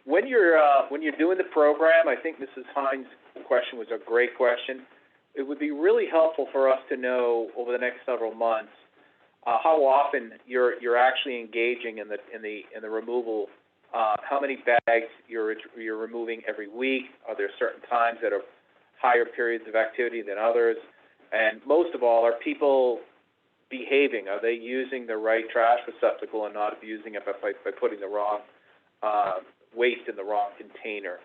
Speaker 1: When you're doing the program, I think Mrs. Hines' question was a great question. It would be really helpful for us to know over the next several months how often you're actually engaging in the removal. How many bags you're removing every week? Are there certain times that are higher periods of activity than others? And most of all, are people behaving? Are they using the right trash receptacle and not abusing it by putting the wrong waste in the wrong container?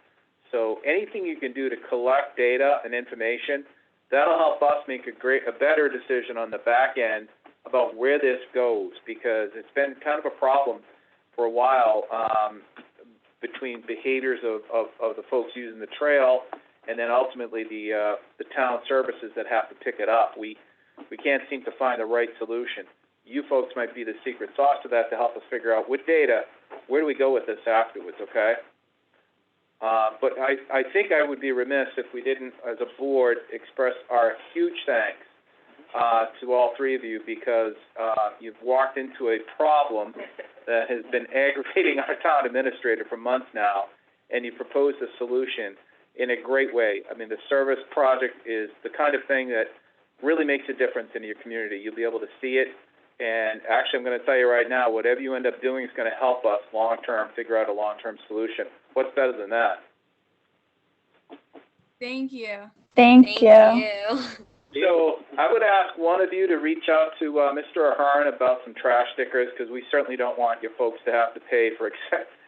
Speaker 1: So anything you can do to collect data and information, that'll help us make a better decision on the back end about where this goes, because it's been kind of a problem for a while between behaviors of the folks using the trail and then ultimately the town services that have to pick it up. We can't seem to find the right solution. You folks might be the secret sauce to that to help us figure out with data, where do we go with this afterwards, okay? But I think I would be remiss if we didn't, as a board, express our huge thanks to all three of you, because you've walked into a problem that has been aggravating our town administrator for months now, and you proposed a solution in a great way. I mean, the service project is the kind of thing that really makes a difference in your community. You'll be able to see it, and actually I'm going to tell you right now, whatever you end up doing is going to help us long-term figure out a long-term solution. What's better than that?
Speaker 10: Thank you.
Speaker 12: Thank you.
Speaker 1: So I would ask one of you to reach out to Mr. Ahern about some trash stickers, because we certainly don't want your folks to have to pay for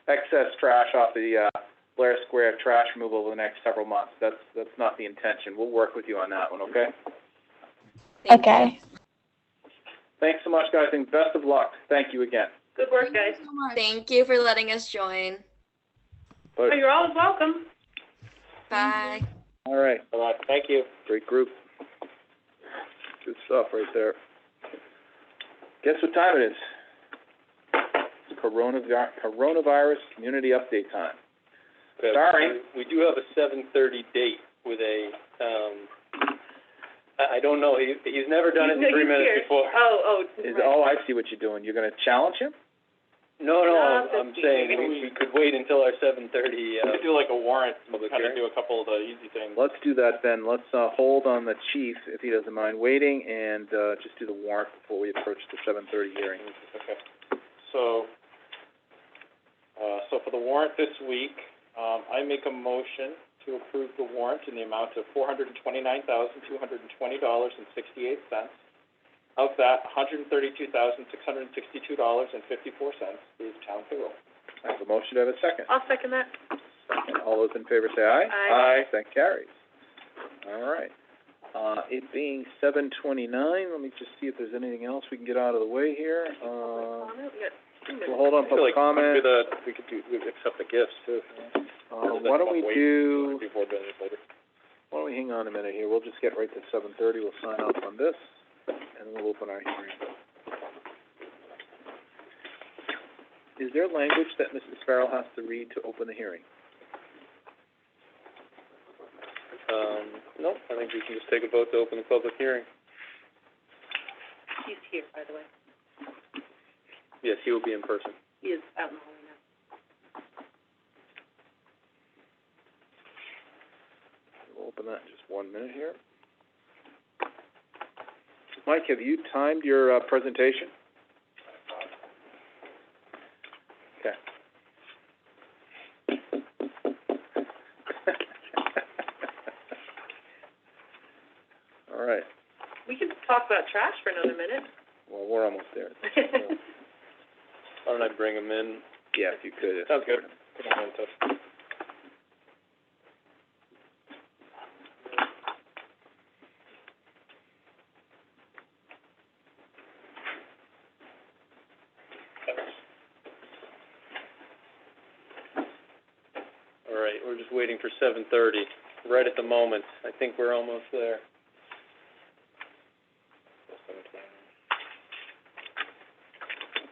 Speaker 1: excess trash off the Blair Square trash removal over the next several months. That's not the intention. We'll work with you on that one, okay?
Speaker 12: Okay.
Speaker 1: Thanks so much, guys, and best of luck. Thank you again.
Speaker 4: Good work, guys.
Speaker 10: Thank you so much.
Speaker 11: Thank you for letting us join.
Speaker 4: Oh, you're always welcome.
Speaker 11: Bye.
Speaker 1: All right.
Speaker 3: All right, thank you.
Speaker 1: Great group. Good stuff right there. Guess what time it is? It's coronavirus community update time. Sorry.
Speaker 6: We do have a 7:30 date with a, I don't know, he's never done it in 3 minutes before.
Speaker 1: Oh, I see what you're doing. You're going to challenge him?
Speaker 6: No, I'm saying we could wait until our 7:30.
Speaker 3: We could do like a warrant,
Speaker 6: public
Speaker 3: kind of
Speaker 6: hearing.
Speaker 3: do a couple of the easy things.
Speaker 1: Let's do that then. Let's hold on the chief, if he doesn't mind waiting, and just do the warrant before we approach the 7:30 hearing.
Speaker 3: Okay. So for the warrant this week, I make a motion to approve the warrant in the amount of $429,220.68. Of that, $132,662.54 is town payroll.
Speaker 1: I have a motion. Do I have a second?
Speaker 4: I'll second that.
Speaker 1: All those in favor say aye.
Speaker 4: Aye.
Speaker 1: That carries. All right. It being 7:29, let me just see if there's anything else we can get out of the way here. We'll hold on public comment.
Speaker 6: We could accept the gifts too.
Speaker 1: Why don't we hang on a minute here? We'll just get right to 7:30. We'll sign off on this, and we'll open our hearing. Is there language that Mrs. Farrell has to read to open the hearing?
Speaker 6: No, I think we can just take a vote to open the public hearing.
Speaker 4: He's here, by the way.
Speaker 6: Yes, he will be in person.
Speaker 4: He is out in the hallway now.
Speaker 1: We'll open that in just 1 minute here. Mike, have you timed your presentation? Okay. All right.
Speaker 4: We can talk about trash for another minute.
Speaker 1: Well, we're almost there.
Speaker 6: Why don't I bring him in?
Speaker 1: Yeah, if you could.
Speaker 6: Sounds good. Put him in touch. All right, we're just waiting for 7:30. Right at the moment. I think we're almost there.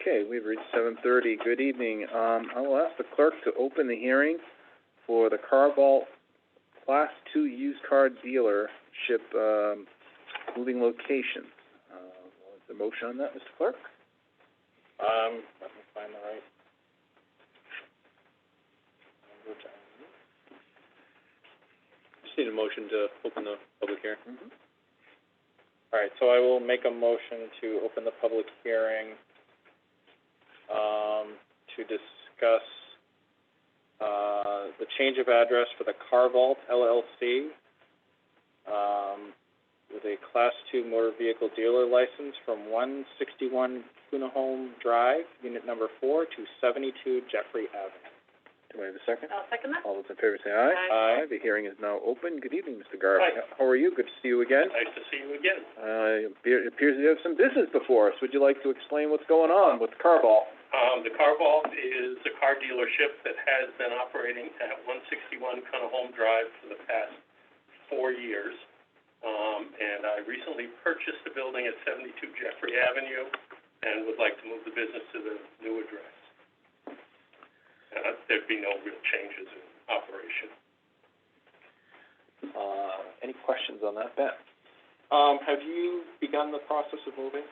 Speaker 1: Okay, we've reached 7:30. Good evening. I will ask the clerk to open the hearing for the Car Vault Class 2 used car dealership, moving locations. What's the motion on that, Mr. Clerk?
Speaker 3: Let me find the right.
Speaker 6: Just need a motion to open the public hearing.
Speaker 1: Mm-hmm.
Speaker 3: All right, so I will make a motion to open the public hearing, to discuss, the change of address for the Car Vault LLC, with a Class 2 motor vehicle dealer license from 161 Home Drive, Unit Number 4, to 72 Jeffrey Avenue.
Speaker 1: Do I have a second?
Speaker 4: I'll second that.
Speaker 1: All those in favor say aye.
Speaker 3: Aye.
Speaker 1: The hearing is now open. Good evening, Mr. Garth.
Speaker 3: Hi.
Speaker 1: How are you? Good to see you again.
Speaker 3: Nice to see you again.
Speaker 1: It appears you have some business before us. Would you like to explain what's going on with the Car Vault?
Speaker 13: The Car Vault is a car dealership that has been operating at 161 Home Drive for the past 4 years. And I recently purchased a building at 72 Jeffrey Avenue and would like to move the business to the new address. There'd be no real changes in operation.
Speaker 1: Any questions on that, Ben?
Speaker 3: Have you begun the process of moving?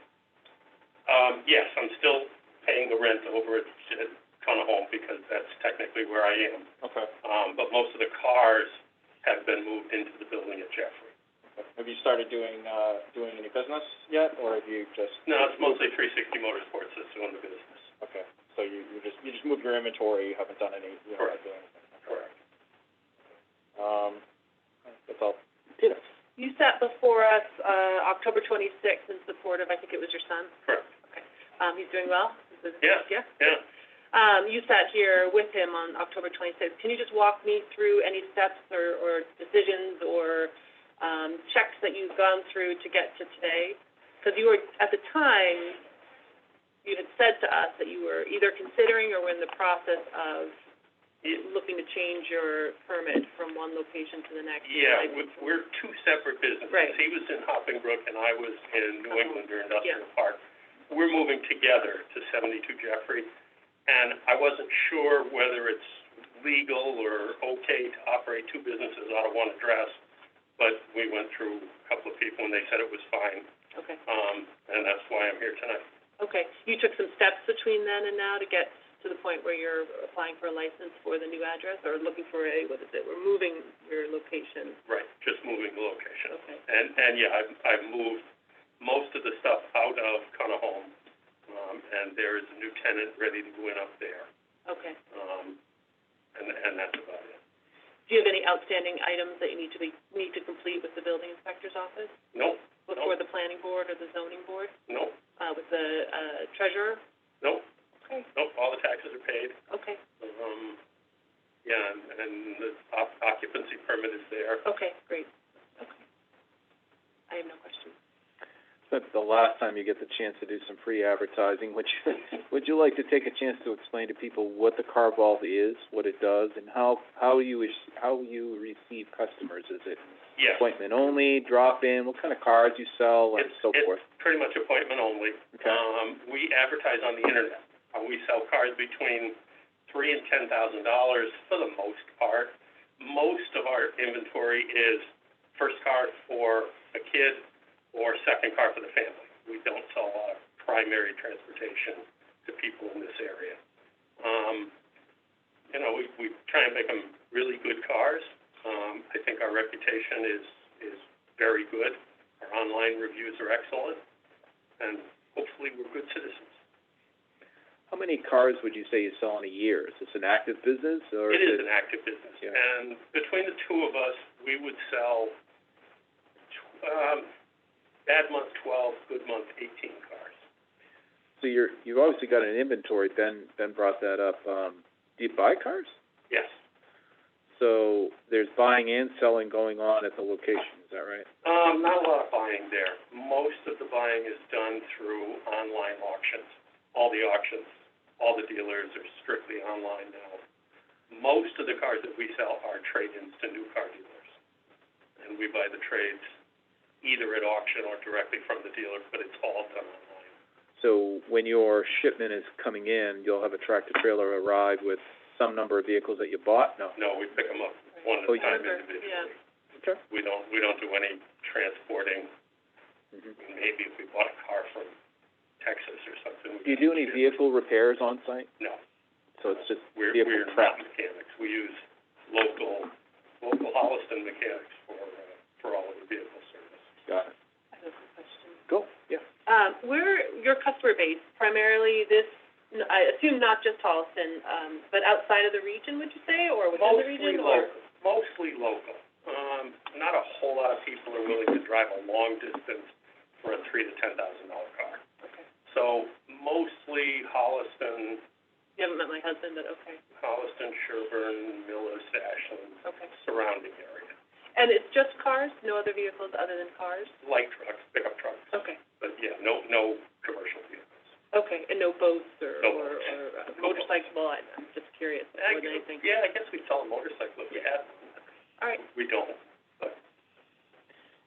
Speaker 13: Yes, I'm still paying the rent over at Home because that's technically where I am.
Speaker 3: Okay.
Speaker 13: But most of the cars have been moved into the building at Jeffrey.
Speaker 3: Have you started doing any business yet, or have you just?
Speaker 13: No, it's mostly 360 Motorsports that's doing the business.
Speaker 3: Okay, so you just moved your inventory, you haven't done any,
Speaker 13: Correct.
Speaker 3: Doing anything.
Speaker 13: Correct.
Speaker 3: That's all.
Speaker 1: Peter?
Speaker 4: You sat before us, October 26th in support of, I think it was your son?
Speaker 13: Correct.
Speaker 4: Okay. He's doing well?
Speaker 13: Yeah.
Speaker 4: Yeah?
Speaker 13: Yeah.
Speaker 4: You sat here with him on October 26th. Can you just walk me through any steps or decisions or checks that you've gone through to get to today? Because you were, at the time, you had said to us that you were either considering or were in the process of looking to change your permit from one location to the next.
Speaker 13: Yeah, we're two separate businesses.
Speaker 4: Right.
Speaker 13: He was in Hoppingbrook and I was in New Englander Industrial
Speaker 4: Yeah.
Speaker 13: Park. We're moving together to 72 Jeffrey, and I wasn't sure whether it's legal or okay to operate two businesses out of one address, but we went through a couple of people and they said it was fine,
Speaker 4: Okay.
Speaker 13: and that's why I'm here tonight.
Speaker 4: Okay. You took some steps between then and now to get to the point where you're applying for a license for the new address, or looking for we're moving your location?
Speaker 13: Right, just moving the location.
Speaker 4: Okay.
Speaker 13: And yeah, I've moved most of the stuff out of Home, and there is a new tenant ready to go in up there.
Speaker 4: Okay.
Speaker 13: And that's about it.
Speaker 4: Do you have any outstanding items that you need to complete with the building inspector's office?
Speaker 13: Nope.
Speaker 4: Before the planning board or the zoning board?
Speaker 13: Nope.
Speaker 4: With the treasurer?
Speaker 13: Nope.
Speaker 4: Okay.
Speaker 13: Nope, all the taxes are paid.
Speaker 4: Okay.
Speaker 13: Yeah, and the occupancy permit is there.
Speaker 4: Okay, great. Okay. I have no questions.
Speaker 1: That's the last time you get the chance to do some free advertising. Would you like to take a chance to explain to people what the Car Vault is, what it does, and how you receive customers? Is it
Speaker 13: Yes.
Speaker 1: appointment only, drop in? What kind of cars you sell, and so forth?
Speaker 13: It's pretty much appointment only.
Speaker 1: Okay.
Speaker 13: We advertise on the internet. We sell cars between $3,000 and $10,000 for the most part. Most of our inventory is first car for a kid or second car for the family. We don't sell a lot of primary transportation to people in this area. We try and make them really good cars. I think our reputation is very good. Our online reviews are excellent, and hopefully we're good citizens.
Speaker 1: How many cars would you say you sell in a year? Is this an active business, or
Speaker 13: It is an active business,
Speaker 1: Yeah.
Speaker 13: and between the two of us, we would sell, bad month 12, good month 18 cars.
Speaker 1: So you've obviously got an inventory. Ben brought that up. Do you buy cars?
Speaker 13: Yes.
Speaker 1: So there's buying and selling going on at the location. Is that right?
Speaker 13: Not a lot of buying there. Most of the buying is done through online auctions. All the auctions, all the dealers are strictly online now. Most of the cars that we sell are trade-ins to new car dealers. And we buy the trades either at auction or directly from the dealer, but it's all done online.
Speaker 1: So when your shipment is coming in, you'll have a tractor trailer arrive with some number of vehicles that you bought? No?
Speaker 13: No, we pick them up one at
Speaker 1: Oh,
Speaker 13: a time
Speaker 4: Remember,
Speaker 13: individually.
Speaker 4: yeah.
Speaker 1: Okay.
Speaker 13: We don't do any transporting. Maybe if we bought a car from Texas or something.
Speaker 1: Do you do any vehicle repairs on site?
Speaker 13: No,
Speaker 1: So it's just
Speaker 13: we're
Speaker 1: vehicle
Speaker 13: not
Speaker 1: prep?
Speaker 13: mechanics. We use local Holliston mechanics for all of the vehicle service.
Speaker 1: Got it.
Speaker 4: I have a question.
Speaker 1: Go, yeah.
Speaker 4: Where your customer base, primarily this, I assume not just Holliston, but outside of the region, would you say, or within the region, or?
Speaker 13: Mostly local. Not a whole lot of people are willing to drive a long distance for a $3,000 to $10,000 car.
Speaker 4: Okay.
Speaker 13: So mostly Holliston,
Speaker 4: You haven't met my husband, but okay.
Speaker 13: Holliston, Sherburne, Millis, Ashland,
Speaker 4: Okay.
Speaker 13: surrounding area.
Speaker 4: And it's just cars, no other vehicles other than cars?
Speaker 13: Light trucks, pickup trucks.
Speaker 4: Okay.
Speaker 13: But yeah, no commercial vehicles.
Speaker 4: Okay, and no boats or,
Speaker 13: No
Speaker 4: or,
Speaker 13: boats.
Speaker 4: or motorcycle, I'm just curious, more than anything.
Speaker 13: Yeah, I guess we'd sell a motorcycle if we had one.
Speaker 4: All right.
Speaker 13: We don't.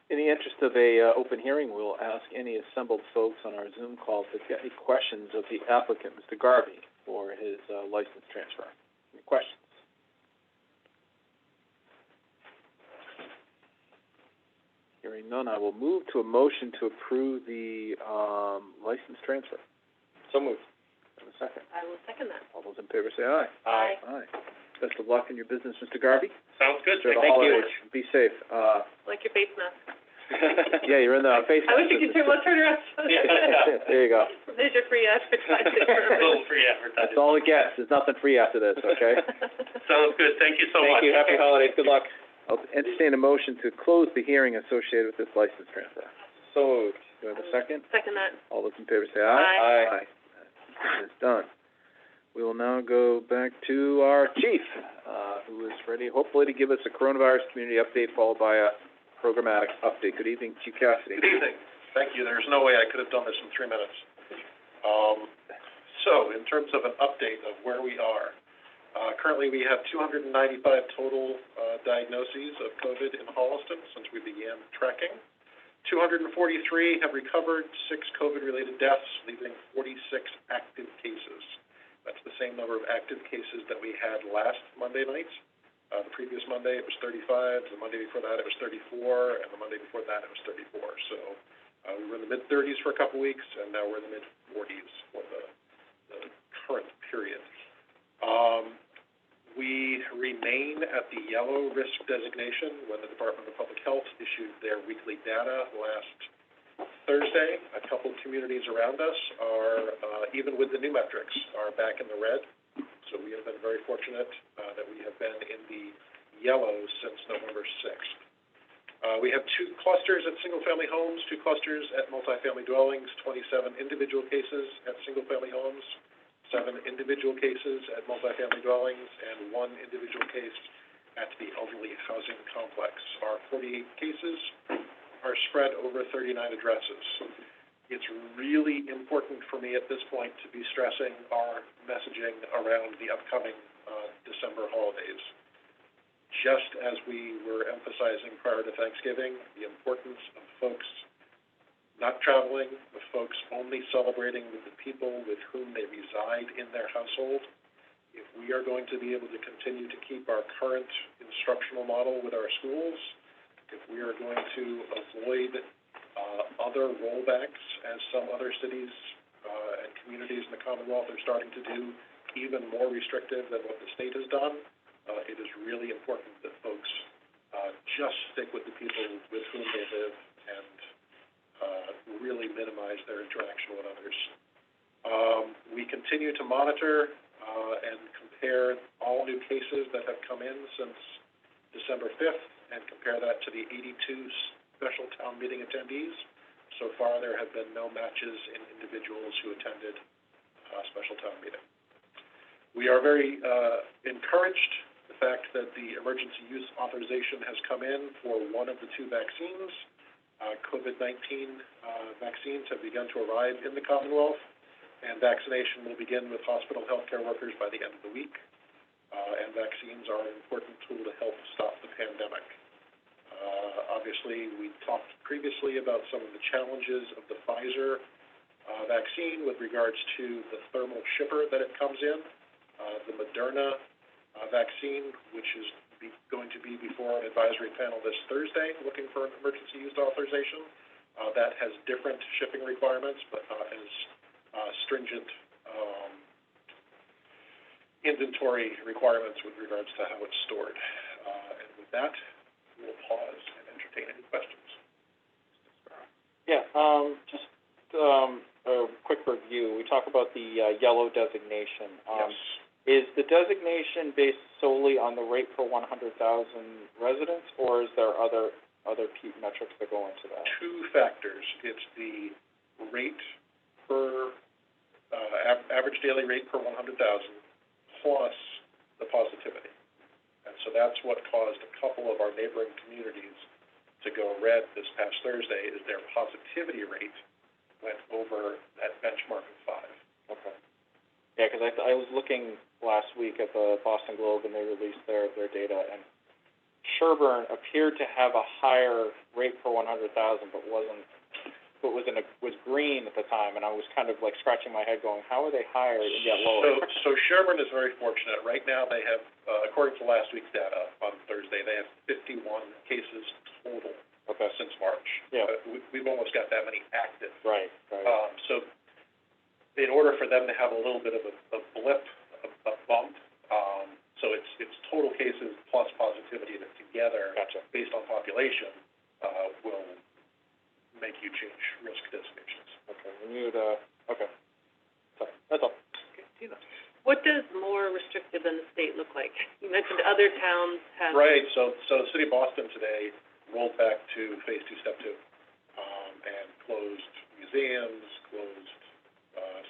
Speaker 1: In the interest of a open hearing, we'll ask any assembled folks on our Zoom call if they've got any questions of the applicant, Mr. Garvey, for his license transfer. Any questions? Hearing none, I will move to a motion to approve the license transfer. So moved. Have a second.
Speaker 4: I will second that.
Speaker 1: All those in favor say aye.
Speaker 4: Aye.
Speaker 1: Aye. Best of luck in your business, Mr. Garvey.
Speaker 13: Sounds good.
Speaker 1: Enjoy the
Speaker 13: Thank you.
Speaker 1: holidays. Be safe.
Speaker 4: Like your face mask.
Speaker 1: Yeah, you're in the face.
Speaker 4: I wish you could turn around.
Speaker 1: There you go.
Speaker 4: There's your free advertising.
Speaker 13: A little free advertising.
Speaker 1: That's all it gets. There's nothing free after this, okay?
Speaker 13: Sounds good. Thank you so much.
Speaker 1: Thank you. Happy holidays. Good luck. I'll entertain a motion to close the hearing associated with this license transfer. So moved. Do I have a second?
Speaker 4: Second that.
Speaker 1: All those in favor say aye.
Speaker 4: Aye.
Speaker 1: That is done. We will now go back to our chief, who is ready, hopefully, to give us a coronavirus community update, followed by a programmatic update. Good evening, Chief Cassidy.
Speaker 14: Good evening. Thank you. There's no way I could have done this in 3 minutes. So, in terms of an update of where we are, currently we have 295 total diagnoses of COVID in Holliston since we began tracking. 243 have recovered, 6 COVID-related deaths, leaving 46 active cases. That's the same number of active cases that we had last Monday night. The previous Monday, it was 35. The Monday before that, it was 34. And the Monday before that, it was 34. So we were in the mid-30s for a couple weeks, and now we're in the mid-40s for the current period. We remain at the yellow risk designation when the Department of Public Health issued their weekly data last Thursday. A couple communities around us are, even with the new metrics, are back in the red. So we have been very fortunate that we have been in the yellow since November 6th. We have 2 clusters at single-family homes, 2 clusters at multifamily dwellings, 27 individual cases at single-family homes, 7 individual cases at multifamily dwellings, and 1 individual case at the elderly housing complex. Our 48 cases are spread over 39 addresses. It's really important for me at this point to be stressing our messaging around the upcoming December holidays. Just as we were emphasizing prior to Thanksgiving, the importance of folks not traveling, of folks only celebrating with the people with whom they reside in their household. If we are going to be able to continue to keep our current instructional model with our schools, if we are going to avoid other rollbacks, as some other cities and communities in the Commonwealth are starting to do, even more restrictive than what the state has done, it is really important that folks just stick with the people with whom they live and really minimize their interaction with others. We continue to monitor and compare all new cases that have come in since December 5th and compare that to the 82 special town meeting attendees. So far, there have been no matches in individuals who attended a special town meeting. We are very encouraged the fact that the emergency use authorization has come in for one of the 2 vaccines. COVID-19 vaccines have begun to arrive in the Commonwealth, and vaccination will begin with hospital healthcare workers by the end of the week. And vaccines are an important tool to help stop the pandemic. Obviously, we talked previously about some of the challenges of the Pfizer vaccine with regards to the thermal shipper that it comes in. The Moderna vaccine, which is going to be before an advisory panel this Thursday, looking for an emergency use authorization. That has different shipping requirements, but not as stringent inventory requirements with regards to how it's stored. And with that, we'll pause and entertain any questions.
Speaker 3: Yeah, just a quick review. We talk about the yellow designation.
Speaker 14: Yes.
Speaker 3: Is the designation based solely on the rate per 100,000 residents, or is there other metrics that go into that?
Speaker 14: Two factors. It's the rate per average daily rate per 100,000 plus the positivity. And so that's what caused a couple of our neighboring communities to go red this past Thursday, is their positivity rate went over that benchmark of 5.
Speaker 3: Okay. Yeah, because I was looking last week at the Boston Globe, and they released their data, and Sherburne appeared to have a higher rate per 100,000, but was green at the time, and I was kind of like scratching my head, going, how are they higher and yet lower?
Speaker 14: So Sherburne is very fortunate. Right now, they have, according to last week's data on Thursday, they have 51 cases total since March.
Speaker 3: Yeah.
Speaker 14: We've almost got that many active.
Speaker 3: Right.
Speaker 14: So in order for them to have a little bit of a blip, a bump, so it's total cases plus positivity that together, based on population, will make you change risk designations.
Speaker 3: Okay. Okay. Sorry. That's all.
Speaker 4: Okay, Tina. What does more restrictive than the state look like? You mentioned other towns have.
Speaker 14: Right. So the city of Boston today rolled back to phase 2, step 2, and closed museums, closed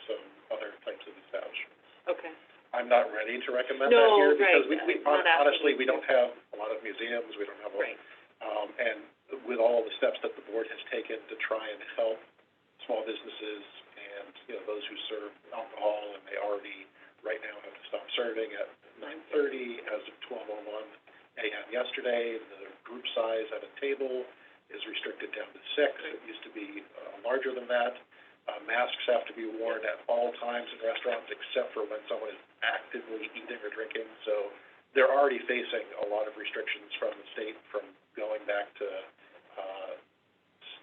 Speaker 14: some other types of establishments.
Speaker 4: Okay.
Speaker 14: I'm not ready to recommend that here because we honestly, we don't have a lot of museums. We don't have a lot. And with all the steps that the board has taken to try and help small businesses and, those who serve alcohol, and they already right now have to stop serving at 9:30 as of 12:01 a.m. yesterday. The group size at a table is restricted down to 6. It used to be larger than that. Masks have to be worn at all times in restaurants except for when someone is actively eating or drinking. So they're already facing a lot of restrictions from the state from going back to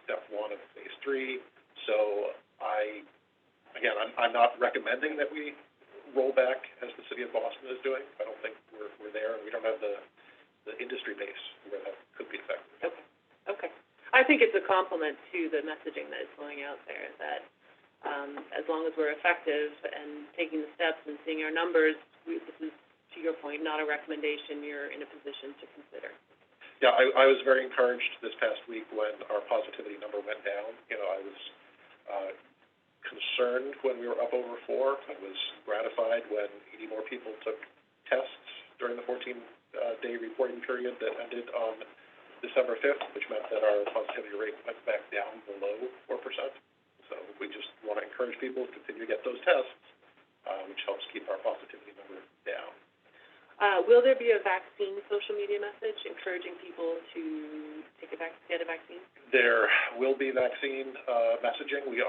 Speaker 14: step 1 of phase 3. So I'm not recommending that we roll back as the city of Boston is doing. I don't think we're there, and we don't have the industry base where that could be effective.
Speaker 4: Okay. I think it's a compliment to the messaging that is going out there that as long as we're effective and taking the steps and seeing our numbers, this is, to your point, not a recommendation you're in a position to consider.
Speaker 14: Yeah, I was very encouraged this past week when our positivity number went down. I was concerned when we were up over 4. I was gratified when 80 more people took tests during the 14-day reporting period that ended on December 5th, which meant that our positivity rate went back down below 4%. So we just want to encourage people to continue to get those tests, which helps keep our positivity number down.
Speaker 4: Will there be a vaccine social media message encouraging people to get a vaccine?
Speaker 14: There will be vaccine messaging. We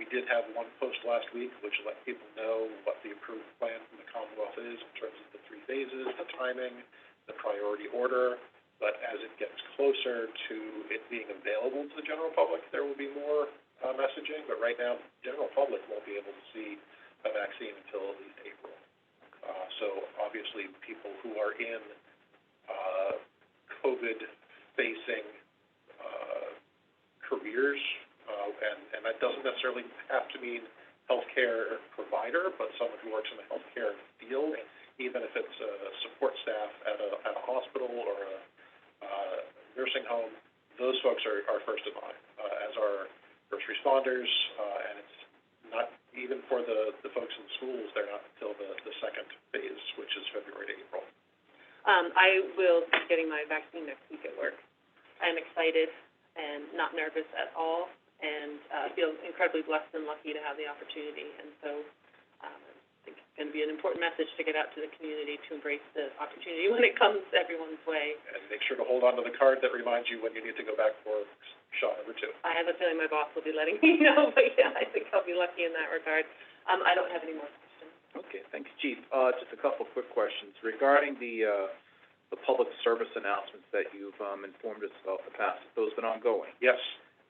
Speaker 14: did have one post last week, which let people know what the approved plan from the Commonwealth is in terms of the 3 phases, the timing, the priority order. But as it gets closer to it being available to the general public, there will be more messaging. But right now, the general public won't be able to see a vaccine until at least April. So obviously, people who are in COVID-facing careers, and that doesn't necessarily have to mean healthcare provider, but someone who works in the healthcare field, even if it's support staff at a hospital or a nursing home, those folks are first in line, as are first responders, and it's not even for the folks in schools. They're not until the second phase, which is February to April.
Speaker 4: I will be getting my vaccine next week at work. I'm excited and not nervous at all, and feel incredibly blessed and lucky to have the opportunity. And so I think it's going to be an important message to get out to the community to embrace the opportunity when it comes everyone's way.
Speaker 14: And make sure to hold on to the card that reminds you when you need to go back for shot number 2.
Speaker 4: I have a feeling my boss will be letting me know, but yeah, I think I'll be lucky in that regard. I don't have any more questions.
Speaker 1: Okay, thanks, Chief. Just a couple quick questions regarding the public service announcements that you've informed us about in the past. Have those been ongoing?
Speaker 14: Yes.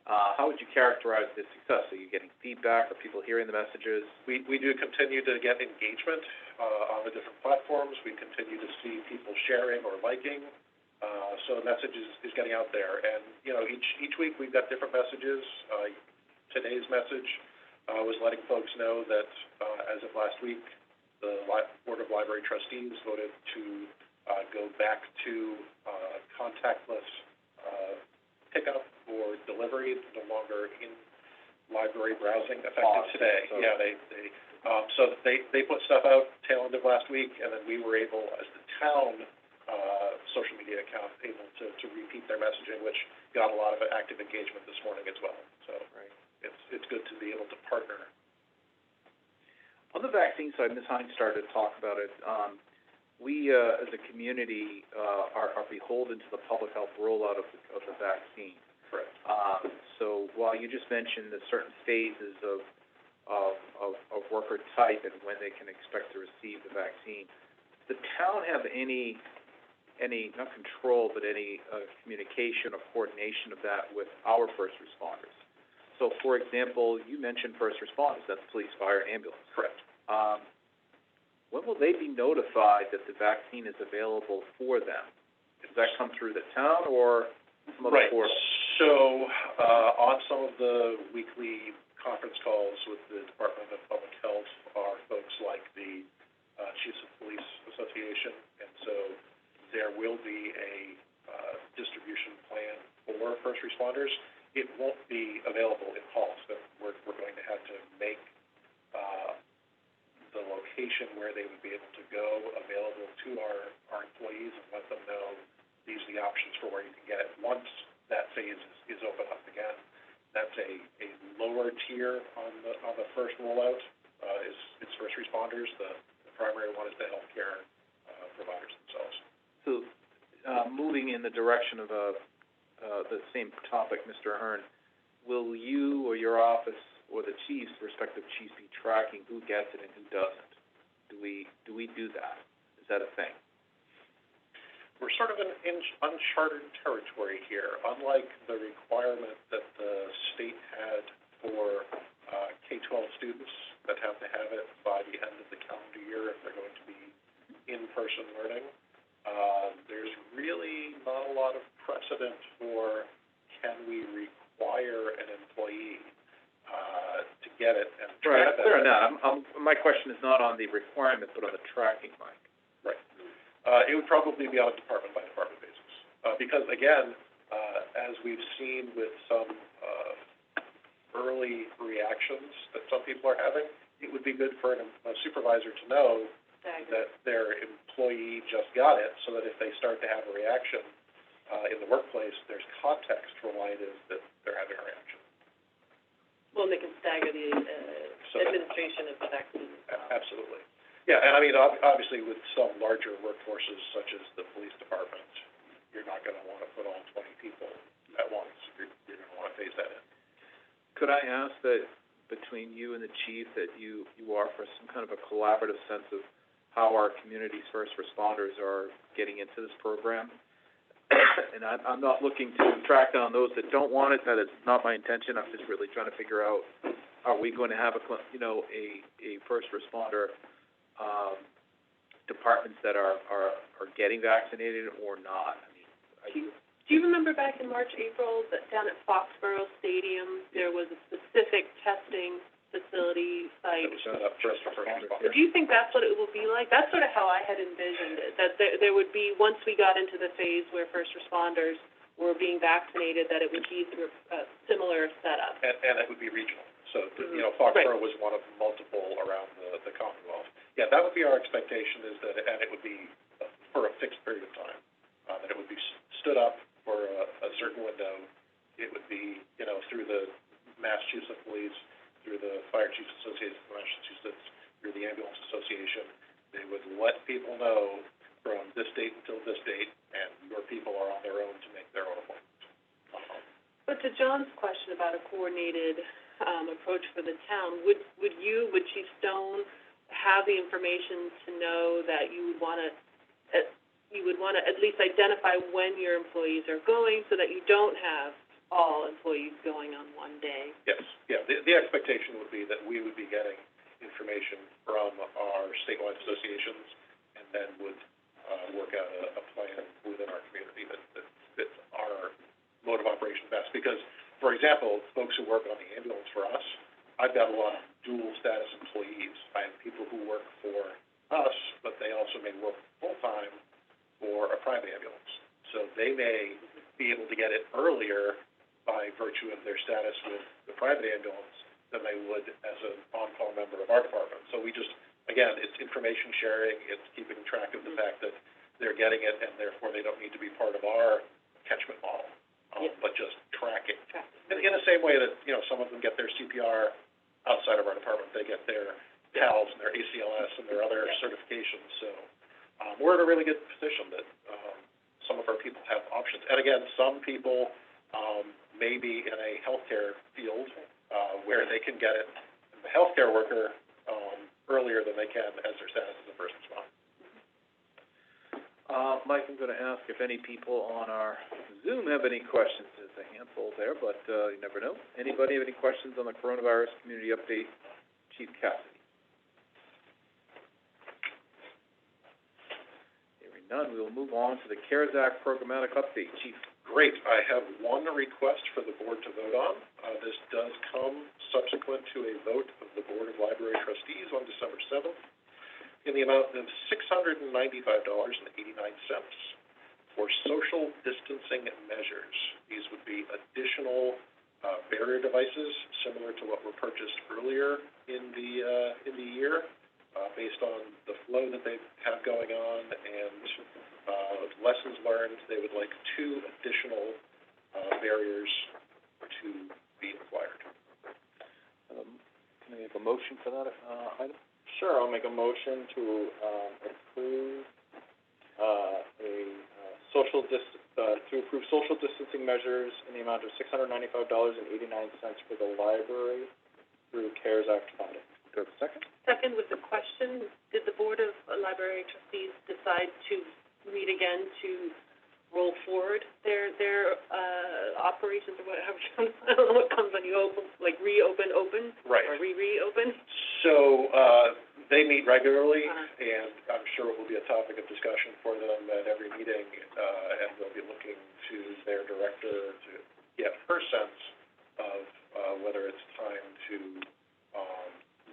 Speaker 1: How would you characterize the success? Are you getting feedback? Are people hearing the messages?
Speaker 14: We do continue to get engagement on the different platforms. We continue to see people sharing or liking. So the message is getting out there. And, you know, each week we've got different messages. Today's message was letting folks know that as of last week, the Board of Library Trustees voted to go back to contactless pickup or delivery, no longer in library browsing, effective today.
Speaker 1: So.
Speaker 14: Yeah, they put stuff out tail end of last week, and then we were able, as the town social media account, able to repeat their messaging, which got a lot of active engagement this morning as well. So
Speaker 1: right.
Speaker 14: It's good to be able to partner.
Speaker 1: On the vaccine side, Ms. Hines started to talk about it. We, as a community, are beholden to the public health rollout of the vaccine.
Speaker 14: Correct.
Speaker 1: So while you just mentioned the certain phases of worker type and when they can expect to receive the vaccine, does the town have any not control, but any communication or coordination of that with our first responders? So, for example, you mentioned first responders, that's police, fire, and ambulance.
Speaker 14: Correct.
Speaker 1: When will they be notified that the vaccine is available for them? Does that come through the town or some other portal?
Speaker 14: So, on some of the weekly conference calls with the Department of Public Health are folks like the Chiefs of Police Association, and so there will be a distribution plan for first responders. It won't be available in halls. So we're going to have to make the location where they would be able to go available to our employees and let them know these are the options for where you can get it. Once that phase is open up again, that's a lower tier on the first rollout is first responders. The primary one is the healthcare providers themselves.
Speaker 1: So, moving in the direction of the same topic, Mr. Ahern, will you or your office or the chiefs, respective chiefs, be tracking who gets it and who doesn't? Do we do that? Is that a thing?
Speaker 14: We're sort of in uncharted territory here. Unlike the requirement that the state had for K-12 students that have to have it by the end of the calendar year if they're going to be in-person learning, there's really not a lot of precedent for can we require an employee to get it and track that.
Speaker 1: Fair enough. My question is not on the requirement, but on the tracking, Mike.
Speaker 14: Right. It would probably be on a department-by-department basis. Because, again, as we've seen with some early reactions that some people are having, it would be good for a supervisor to know that their employee just got it, so that if they start to have a reaction in the workplace, there's context for why it is that they're having a reaction.
Speaker 4: Well, they can stagger the administration of the vaccine.
Speaker 14: Absolutely. Yeah, and I mean, obviously with some larger workforces such as the police department, you're not going to want to put all 20 people at once. You're going to want to phase that in.
Speaker 1: Could I ask that between you and the chief that you offer some kind of a collaborative sense of how our community's first responders are getting into this program? And I'm not looking to track down those that don't want it. That is not my intention. I'm just really trying to figure out, are we going to have a first responder departments that are getting vaccinated or not? I mean,
Speaker 4: do you remember back in March, April, that down at Foxborough Stadium, there was a specific testing facility site?
Speaker 14: That was first responders.
Speaker 4: Do you think that's what it will be like? That's sort of how I had envisioned it, that there would be, once we got into the phase where first responders were being vaccinated, that it would be through a similar setup.
Speaker 14: And it would be regional. So, Foxborough was one of multiple around the Commonwealth. Yeah, that would be our expectation, is that, and it would be for a fixed period of time, that it would be stood up for a certain window. It would be, through the Massachusetts Police, through the Fire Chiefs Association of Massachusetts, through the Ambulance Association. They would let people know from this date until this date, and your people are on their own to make their own appointment.
Speaker 4: But to John's question about a coordinated, approach for the town, would Chief Stone have the information to know that you would wanna at least identify when your employees are going so that you don't have all employees going on one day?
Speaker 14: Yes, yeah, the expectation would be that we would be getting information from our statewide associations and then would, work out a plan within our community that fits our mode of operation best. Because, for example, folks who work on the ambulance for us, I've got a lot of dual status employees. I have people who work for us, but they also may work full-time for a private ambulance. So they may be able to get it earlier by virtue of their status with the private ambulance than they would as an on-call member of our department. So we just, again, it's information sharing, it's keeping track of the fact that they're getting it and therefore they don't need to be part of our catchment model, but just tracking. In the same way that, you know, some of them get their CPR outside of our department, they get their PALS and their ACLS and their other certifications. So we're in a really good position that some of our people have options. And again, some people may be in a healthcare field where they can get it, the healthcare worker, earlier than they can as their status as a first responder.
Speaker 1: Mike, I'm gonna ask if any people on our Zoom have any questions. There's a handful there, but, you never know. Anybody have any questions on the coronavirus community update? Chief Cassidy. Hearing none, we will move on to the CARES Act programmatic update. Chief.
Speaker 14: Great. I have one request for the board to vote on. This does come subsequent to a vote of the Board of Library Trustees on December 7th in the amount of $695.89 for social distancing measures. These would be additional barrier devices similar to what were purchased earlier in the year based on the flow that they have going on and lessons learned. They would like 2 additional barriers to be acquired.
Speaker 1: Can I have a motion for that item?
Speaker 3: Sure, I'll make a motion to approve to approve social distancing measures in the amount of $695.89 for the library through CARES Act funding.
Speaker 1: Do I have a second?
Speaker 4: Second, with the question, did the Board of Library Trustees decide to meet again to roll forward their operations or whatever? I don't know what comes when you open, like reopen,
Speaker 14: Right.
Speaker 4: or reopen?
Speaker 14: So they meet regularly, and I'm sure it will be a topic of discussion for them at every meeting, and they'll be looking to their director to get her sense of whether it's time to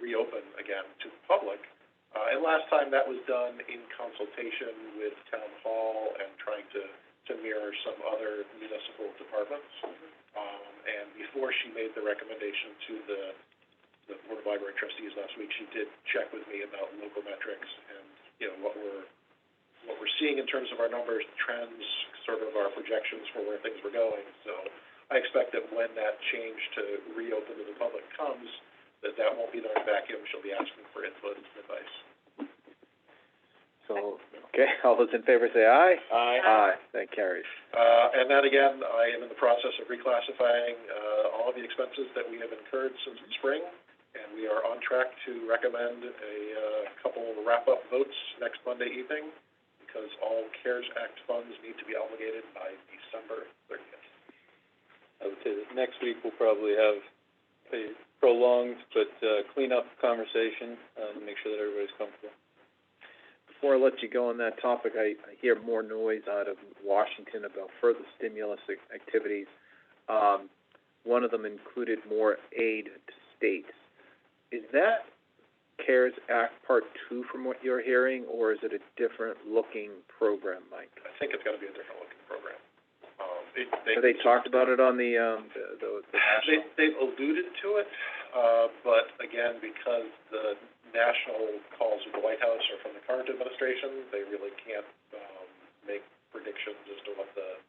Speaker 14: reopen again to the public. And last time that was done in consultation with Town Hall and trying to mirror some other municipal departments. And before she made the recommendation to the Board of Library Trustees last week, she did check with me about local metrics and, you know, what we're seeing in terms of our numbers, trends, sort of our projections for where things were going. So I expect that when that change to reopen to the public comes, that won't be done in a vacuum. She'll be asking for input and advice.
Speaker 1: So, okay, all those in favor say aye.
Speaker 3: Aye.
Speaker 1: Aye, that carries.
Speaker 14: And then again, I am in the process of reclassifying all of the expenses that we have incurred since the spring, and we are on track to recommend a couple of wrap-up votes next Monday evening, because all CARES Act funds need to be obligated by December 30th.
Speaker 6: I would say that next week we'll probably have a prolonged but clean-up conversation to make sure that everybody's comfortable.
Speaker 1: Before I let you go on that topic, I hear more noise out of Washington about further stimulus activities. One of them included more aid to states. Is that CARES Act Part 2 from what you're hearing, or is it a different looking program, Mike?
Speaker 14: I think it's going to be a different looking program.
Speaker 1: Have they talked about it on the national?
Speaker 14: They've alluded to it, but again, because the national calls of the White House are from the current administration, they really can't make predictions as to what the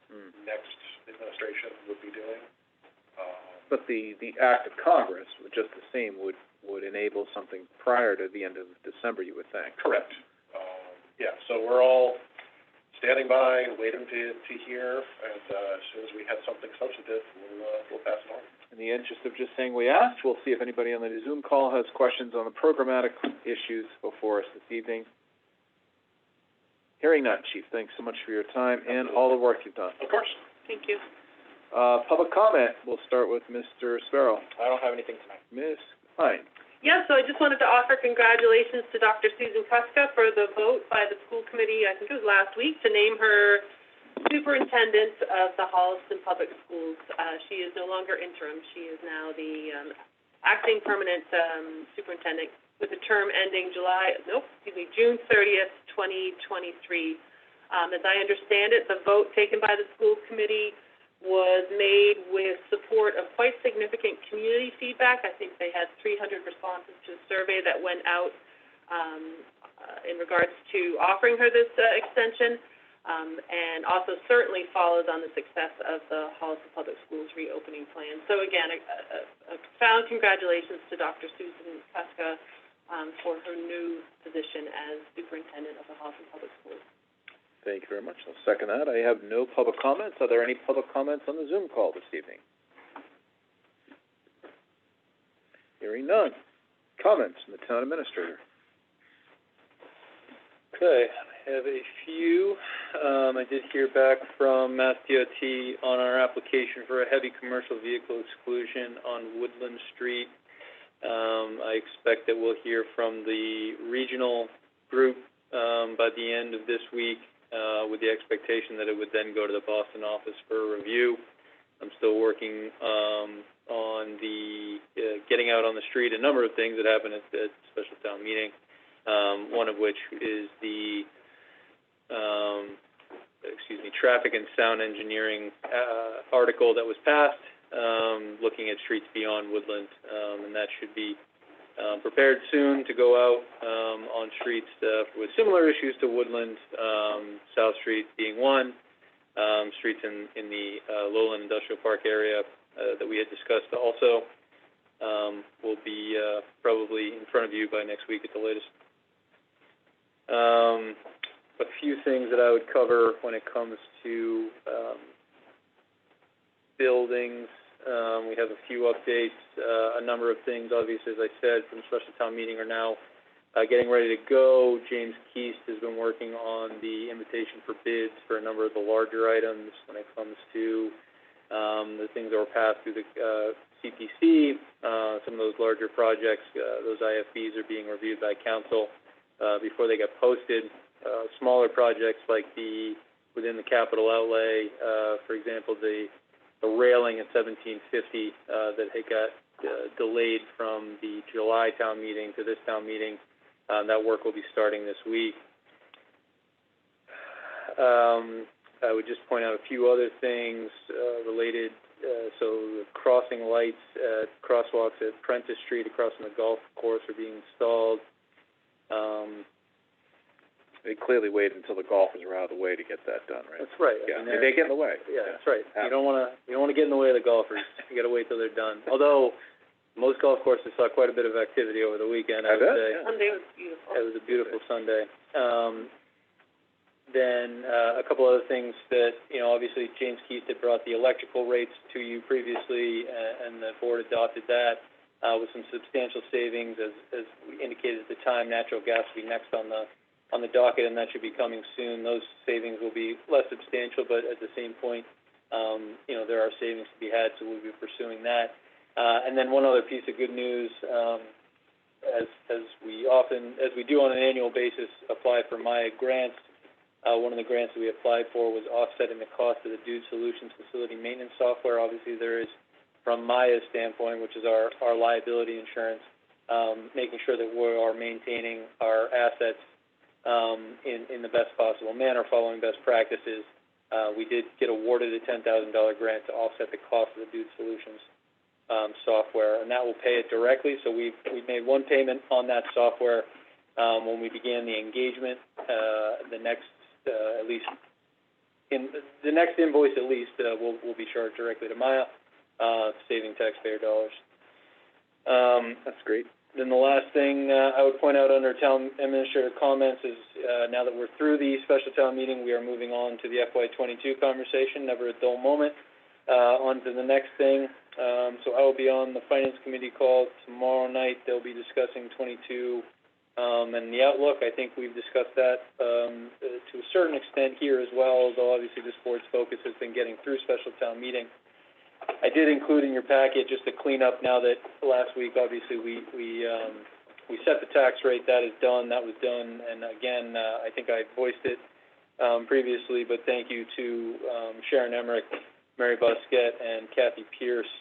Speaker 14: next administration would be doing.
Speaker 1: But the act of Congress, just the same, would enable something prior to the end of December, you would think.
Speaker 14: Correct. Yeah, so we're all standing by, waiting to hear, and as soon as we have something substantive, we'll pass it on.
Speaker 1: In the interest of just saying we asked, we'll see if anybody on the Zoom call has questions on the programmatic issues before us this evening. Hearing none, Chief, thanks so much for your time and all the work you've done.
Speaker 14: Of course.
Speaker 4: Thank you.
Speaker 1: Public comment, we'll start with Mr. Sparrow.
Speaker 3: I don't have anything tonight.
Speaker 1: Ms. Hine.
Speaker 4: Yeah, so I just wanted to offer congratulations to Dr. Susan Kuska for the vote by the school committee, I think it was last week, to name her superintendent of the Holliston Public Schools. She is no longer interim. She is now the acting permanent superintendent with a term ending June 30th, 2023. As I understand it, the vote taken by the school committee was made with support of quite significant community feedback. I think they had 300 responses to a survey that went out in regards to offering her this extension, and also certainly follows on the success of the Holliston Public Schools reopening plan. So again, a profound congratulations to Dr. Susan Kuska for her new position as superintendent of the Holliston Public Schools.
Speaker 1: Thank you very much. I'll second that. I have no public comments. Are there any public comments on the Zoom call this evening? Hearing none. Comments from the town administrator.
Speaker 6: Okay, I have a few. I did hear back from Mass DOT on our application for a heavy commercial vehicle exclusion on Woodland Street. I expect that we'll hear from the regional group by the end of this week, with the expectation that it would then go to the Boston office for review. I'm still working on the getting out on the street, a number of things that happened at the special town meeting, one of which is the traffic and sound engineering article that was passed, looking at streets beyond Woodland, and that should be prepared soon to go out on streets with similar issues to Woodland, South Street being one, streets in the Lowland Industrial Park area that we had discussed also will be probably in front of you by next week at the latest. A few things that I would cover when it comes to buildings. We have a few updates. A number of things, obviously, as I said, from the special town meeting are now getting ready to go. James Keast has been working on the invitation for bids for a number of the larger items when it comes to the things that were passed through the CPC. Some of those larger projects, those IFBs are being reviewed by council before they get posted. Smaller projects like within the capital outlay, for example, the railing at 1750 that had got delayed from the July town meeting to this town meeting. That work will be starting this week. I would just point out a few other things related. So the crossing lights at crosswalks at Prentice Street across from the golf course are being installed.
Speaker 1: They clearly waited until the golfers were out of the way to get that done, right?
Speaker 6: That's right.
Speaker 1: Yeah, they get in the way.
Speaker 6: Yeah, that's right. You don't want to get in the way of the golfers. You got to wait till they're done. Although most golf courses saw quite a bit of activity over the weekend, I would say.
Speaker 4: Sunday was beautiful.
Speaker 6: It was a beautiful Sunday. Then a couple other things that, obviously James Keith had brought the electrical rates to you previously, and the board adopted that with some substantial savings. As we indicated at the time, natural gas will be next on the docket, and that should be coming soon. Those savings will be less substantial, but at the same point, there are savings to be had, so we'll be pursuing that. And then one other piece of good news, as we do on an annual basis, apply for Maya grants. One of the grants that we applied for was offsetting the cost of the Dude Solutions facility maintenance software. Obviously, there is, from Maya's standpoint, which is our liability insurance, making sure that we are maintaining our assets in the best possible manner, following best practices. We did get awarded a $10,000 grant to offset the cost of the Dude Solutions software, and that will pay it directly. So we've made one payment on that software when we began the engagement. The next invoice will be charged directly to Maya, saving taxpayer dollars.
Speaker 1: That's great.
Speaker 6: then the last thing I would point out under town administrator comments is now that we're through the special town meeting, we are moving on to the FY22 conversation. Never a dull moment. On to the next thing. So I will be on the finance committee call tomorrow night. They'll be discussing 22 and the outlook. I think we've discussed that to a certain extent here as well, although obviously this board's focus has been getting through special town meeting. I did include in your packet just a cleanup now that last week, obviously, we set the tax rate. That is done. That was done. And again, I think I voiced it previously, but thank you to Sharon Emmerich, Mary Busquette, and Kathy Pierce.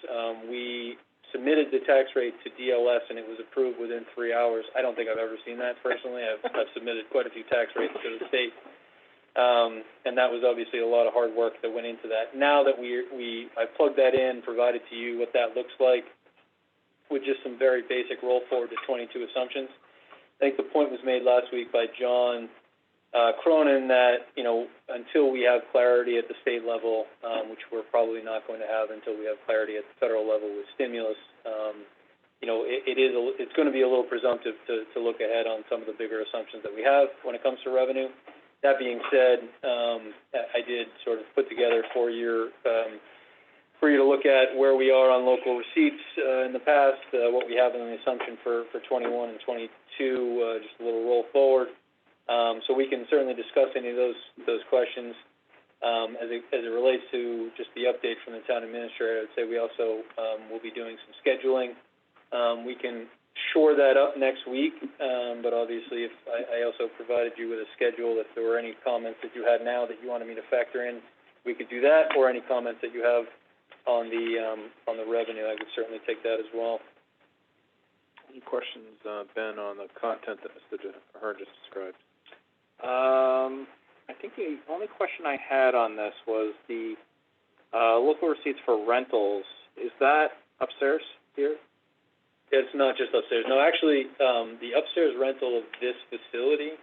Speaker 6: We submitted the tax rate to DLS, and it was approved within 3 hours. I don't think I've ever seen that personally. I've submitted quite a few tax rates to the state. And that was obviously a lot of hard work that went into that. Now that I plugged that in, provided to you what that looks like with just some very basic roll forward to 22 assumptions. I think the point was made last week by John Cronin that, until we have clarity at the state level, which we're probably not going to have until we have clarity at the federal level with stimulus, it's going to be a little presumptive to look ahead on some of the bigger assumptions that we have when it comes to revenue. That being said, I did sort of put together for you to look at where we are on local receipts in the past, what we have in the assumption for 21 and 22, just a little roll forward. So we can certainly discuss any of those questions. As it relates to just the update from the town administrator, I'd say we also will be doing some scheduling. We can shore that up next week, but obviously if I also provided you with a schedule. If there were any comments that you had now that you wanted me to factor in, we could do that, or any comments that you have on the revenue, I would certainly take that as well.
Speaker 1: Any questions, Ben, on the content that Mr. Ahern just described? I think the only question I had on this was the local receipts for rentals. Is that upstairs here?
Speaker 6: It's not just upstairs. No, actually, the upstairs rental of this facility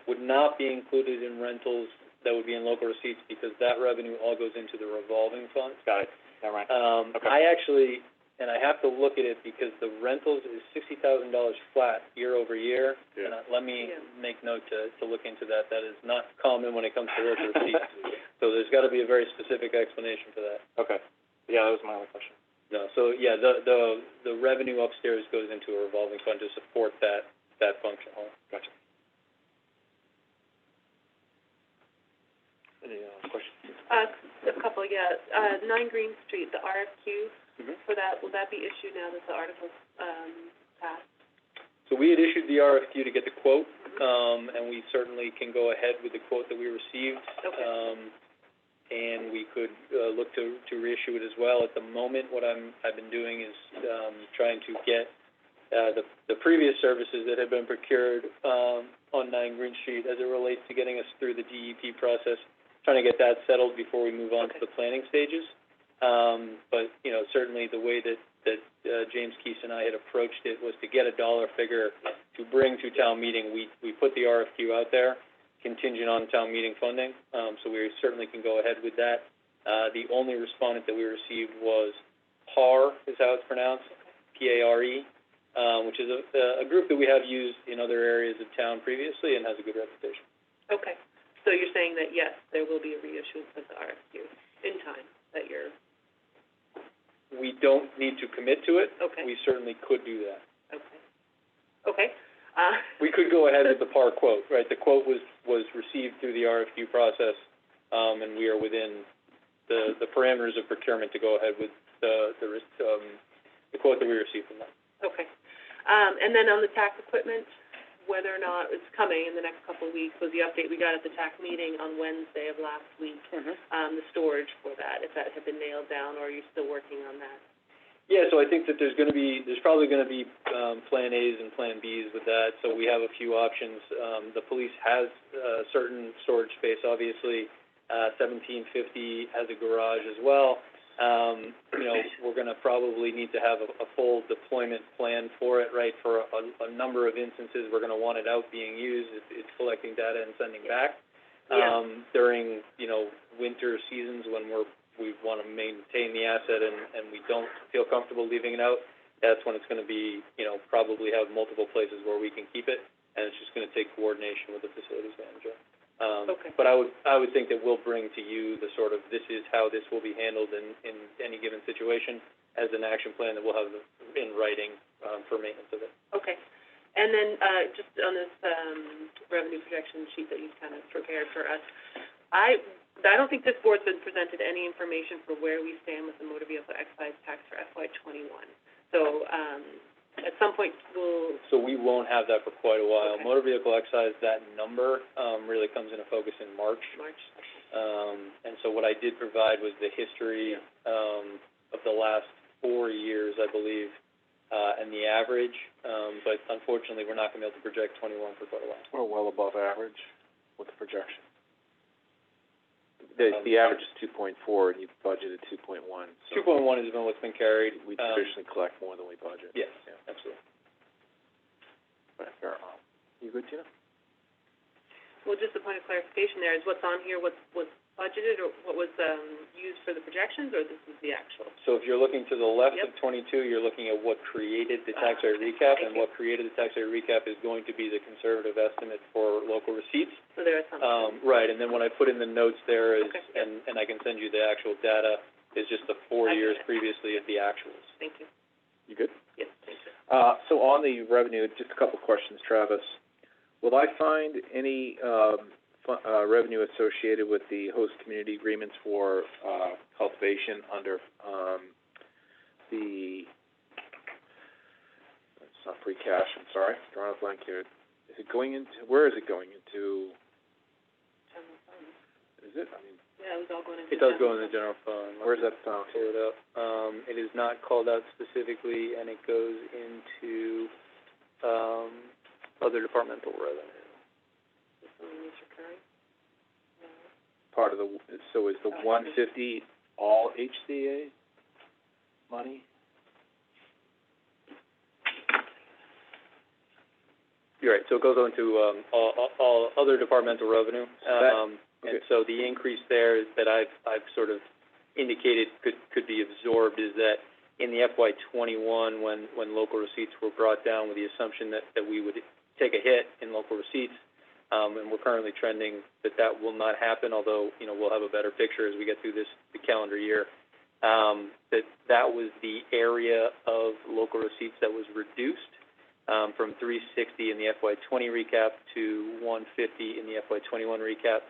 Speaker 6: would not be included in rentals that would be in local receipts because that revenue all goes into the revolving fund.
Speaker 1: Got it. All right. Okay.
Speaker 6: I actually, and I have to look at it because the rentals is $60,000 flat year over year.
Speaker 1: Yeah.
Speaker 6: And let me make note to look into that. That is not common when it comes to local receipts. So there's got to be a very specific explanation for that.
Speaker 1: Okay. Yeah, that was my only question.
Speaker 6: No, so yeah, the revenue upstairs goes into a revolving fund to support that function.
Speaker 1: Gotcha. Any questions?
Speaker 4: A couple, yeah. 9 Green Street, the RFQ for that, will that be issued now that the article's passed?
Speaker 6: So we had issued the RFQ to get the quote, and we certainly can go ahead with the quote that we received.
Speaker 4: Okay.
Speaker 6: And we could look to reissue it as well. At the moment, what I've been doing is trying to get the previous services that have been procured on 9 Green Street as it relates to getting us through the DEP process, trying to get that settled before we move on to the planning stages. But certainly the way that James Keese and I had approached it was to get a dollar figure to bring to town meeting. We put the RFQ out there, contingent on town meeting funding, so we certainly can go ahead with that. The only respondent that we received was PARE, is how it's pronounced, PARE, which is a group that we have used in other areas of town previously and has a good reputation.
Speaker 4: Okay. So you're saying that, yes, there will be a reissuance of the RFQ in time, that you're...
Speaker 6: We don't need to commit to it.
Speaker 4: Okay.
Speaker 6: We certainly could do that.
Speaker 4: Okay.
Speaker 6: We could go ahead with the PAR quote, right? The quote was received through the RFQ process, and we are within the parameters of procurement to go ahead with the quote that we received from them.
Speaker 4: Okay. And then on the tax equipment, whether or not it's coming in the next couple of weeks was the update we got at the TAC meeting on Wednesday of last week, the storage for that, if that had been nailed down, or are you still working on that?
Speaker 6: Yeah, so I think that there's probably going to be Plan A's and Plan B's with that. So we have a few options. The police has certain storage space, obviously. 1750 has a garage as well. We're going to probably need to have a full deployment plan for it, right? For a number of instances, we're going to want it out being used. It's collecting data and sending back. During winter seasons when we want to maintain the asset and we don't feel comfortable leaving it out, that's when it's gonna be, probably have multiple places where we can keep it, and it's just gonna take coordination with the facilities manager.
Speaker 4: Okay.
Speaker 6: But I would think that we'll bring to you the sort of, this is how this will be handled in any given situation as an action plan that we'll have in writing, for maintenance of it.
Speaker 4: Okay. And then, just on this, revenue projection sheet that you've kind of prepared for us, I don't think this board's been presented any information for where we stand with the motor vehicle excise tax for FY '21. So, at some point,
Speaker 6: So we won't have that for quite a while.
Speaker 4: Okay.
Speaker 6: Motor vehicle excise, that number, really comes into focus in March. And so what I did provide was the history, of the last 4 years, I believe, and the average. But unfortunately, we're not gonna be able to project 21 for quite a while.
Speaker 1: We're well above average with the projection. The average is 2.4, and you budgeted 2.1. So
Speaker 6: 2.1 has been what's been carried.
Speaker 1: we traditionally collect more than we budget.
Speaker 6: Yes, absolutely.
Speaker 1: But fair amount. You good, Tina?
Speaker 4: well, just a point of clarification there, is what's on here, what's budgeted, or what was, used for the projections, or this is the actual?
Speaker 6: So if you're looking to the left
Speaker 4: Yep.
Speaker 6: of 22, you're looking at what created the tax rate recap, and what created the tax rate recap is going to be the conservative estimate for local receipts.
Speaker 4: So there are some.
Speaker 6: Right, and then what I put in the notes there is,
Speaker 4: Okay.
Speaker 6: and I can send you the actual data, is just the 4
Speaker 4: I
Speaker 6: years
Speaker 4: got it.
Speaker 6: previously at the actuals.
Speaker 4: Thank you.
Speaker 1: You good?
Speaker 4: Yes, thank you.
Speaker 1: So on the revenue, just a couple of questions, Travis. Will I find any, revenue associated with the host community agreements for, cultivation under, it's not free cash, I'm sorry, drawing a blank here. Is it going into, where is it going into?
Speaker 4: General fund.
Speaker 1: Is it? I mean,
Speaker 4: Yeah, it was all going into.
Speaker 6: It does go
Speaker 4: general
Speaker 6: in the general fund.
Speaker 1: where's that found?
Speaker 6: Pull it up. It is not called out specifically, and it goes into, other departmental revenue.
Speaker 4: This one is recurring? No.
Speaker 1: Part of the, so is the
Speaker 4: Oh,
Speaker 1: 150 all HCA money?
Speaker 6: You're right, so it goes on to, all other departmental revenue.
Speaker 1: okay.
Speaker 6: And so the increase there is that I've sort of indicated could be absorbed is that in the FY '21, when local receipts were brought down with the assumption that we would take a hit in local receipts, and we're currently trending that will not happen, although, we'll have a better picture as we get through the calendar year, that was the area of local receipts that was reduced, from 360 in the FY '20 recap to 150 in the FY '21 recap.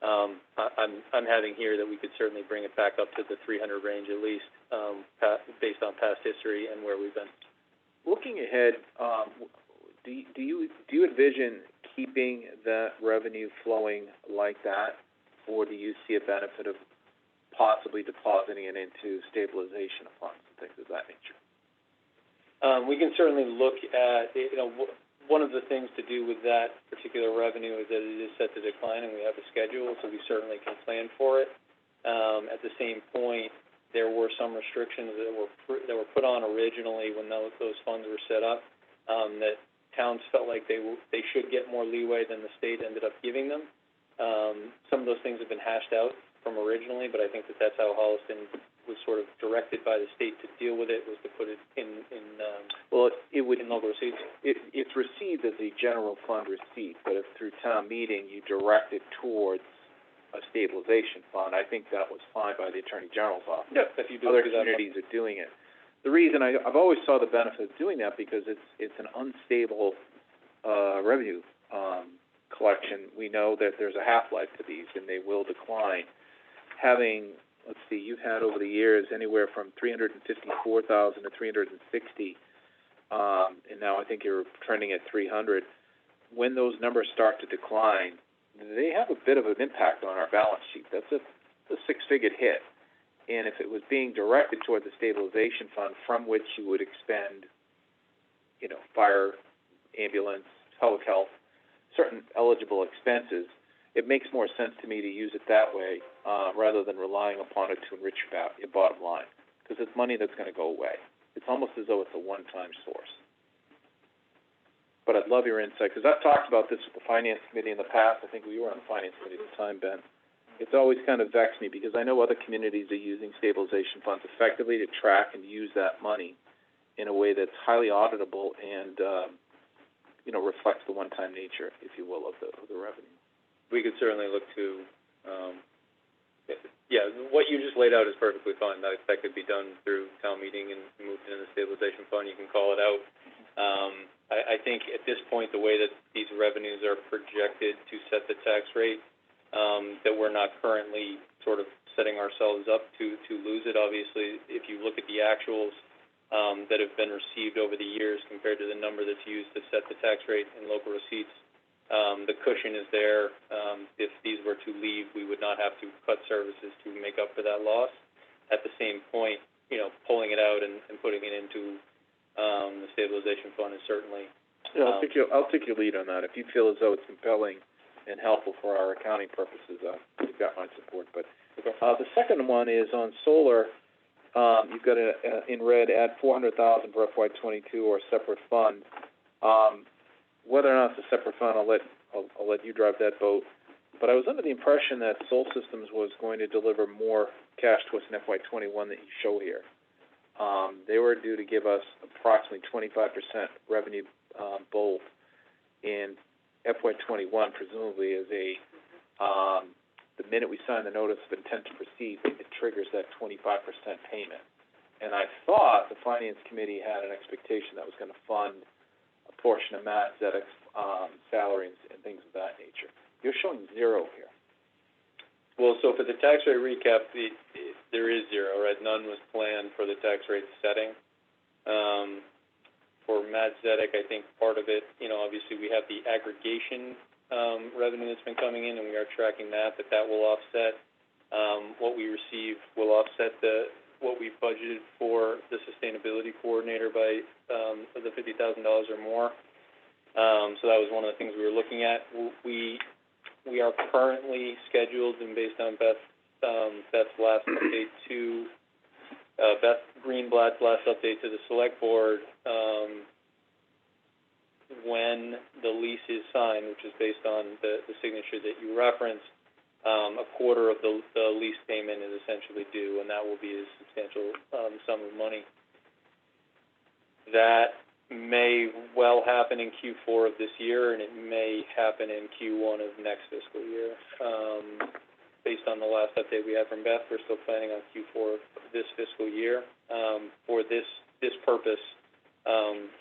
Speaker 6: I'm having here that we could certainly bring it back up to the 300 range at least, based on past history and where we've been.
Speaker 1: Looking ahead, do you envision keeping that revenue flowing like that, or do you see a benefit of possibly depositing it into stabilization funds and things of that nature?
Speaker 6: We can certainly look at, one of the things to do with that particular revenue is that it is set to decline, and we have a schedule, so we certainly can plan for it. At the same point, there were some restrictions that were put on originally when those funds were set up, that towns felt like they should get more leeway than the state ended up giving them. Some of those things have been hashed out from originally, but I think that's how Holliston was sort of directed by the state to deal with it, was to put it in local receipts.
Speaker 1: It's received as a general fund receipt, but if through town meeting you direct it towards a stabilization fund, I think that was fine by the Attorney General's office.
Speaker 6: Yeah, if you do
Speaker 1: Other
Speaker 6: do that.
Speaker 1: communities are doing it. The reason I've always saw the benefit of doing that because it's an unstable, revenue, collection. We know that there's a half-life to these and they will decline. Having, let's see, you've had over the years anywhere from 354,000 to 360, and now I think you're trending at 300. When those numbers start to decline, they have a bit of an impact on our balance sheet. That's a six-figure hit. And if it was being directed toward the stabilization fund from which you would expend, fire, ambulance, public health, certain eligible expenses, it makes more sense to me to use it that way, rather than relying upon it to enrich your bottom line, because it's money that's going to go away. It's almost as though it's a one-time source. But I'd love your insight, because I've talked about this with the Finance Committee in the past. I think we were on the Finance Committee at the time, Ben. It's always kind of vexed me, because I know other communities are using stabilization funds effectively to track and use that money. in a way that's highly auditable and, you know, reflects the one-time nature, if you will, of the revenue.
Speaker 6: We could certainly look to, yeah, what you just laid out is perfectly fine. That could be done through town meeting and moved into the stabilization fund. You can call it out. I think at this point, the way that these revenues are projected to set the tax rate, that we're not currently sort of setting ourselves up to lose it. Obviously, if you look at the actuals that have been received over the years compared to the number that's used to set the tax rate in local receipts, the cushion is there. If these were to leave, we would not have to cut services to make up for that loss. At the same point, you know, pulling it out and putting it into the stabilization fund is certainly.
Speaker 1: Yeah, I'll take your lead on that. If you feel as though it's compelling and helpful for our accounting purposes, you've got my support. But the second one is on solar. You've got in red, add $400,000 for FY22 or a separate fund. Whether or not it's a separate fund, I'll let you drive that boat. But I was under the impression that Sol Systems was going to deliver more cash to us in FY21 that you show here. They were due to give us approximately 25% revenue both in FY21, presumably as the minute we sign the notice of intent to proceed, it triggers that 25% payment. And I thought the Finance Committee had an expectation that was going to fund a portion of Matt Zedek's salary and things of that nature. You're showing zero here.
Speaker 6: Well, so for the tax rate recap, there is zero, right? None was planned for the tax rate setting. For Matt Zedek, I think part of it, you know, obviously we have the aggregation revenue that's been coming in, and we are tracking that will offset what we receive, will offset what we budgeted for the sustainability coordinator by the $50,000 or more. So that was one of the things we were looking at. We are currently scheduled, and based on Beth's last update to Beth Greenblatt's last update to the select board, when the lease is signed, which is based on the signature that you referenced, a quarter of the lease payment is essentially due, and that will be a substantial sum of money. That may well happen in Q4 of this year, and it may happen in Q1 of next fiscal year. Based on the last update we had from Beth, we're still planning on Q4 of this fiscal year. For this purpose,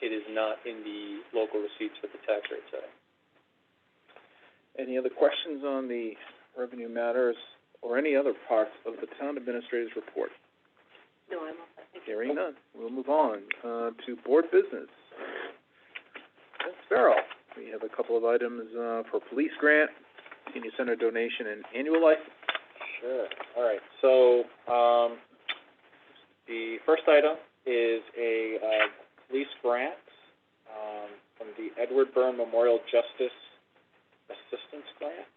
Speaker 6: it is not in the local receipts for the tax rate setting.
Speaker 1: Any other questions on the revenue matters or any other parts of the town administrator's report?
Speaker 4: No, I'm all set.
Speaker 1: Hearing none, we'll move on to board business. Farrell, we have a couple of items for police grant, senior center donation, and annual license.
Speaker 3: Sure. All right. So the first item is a police grant from the Edward Byrne Memorial Justice Assistance Grant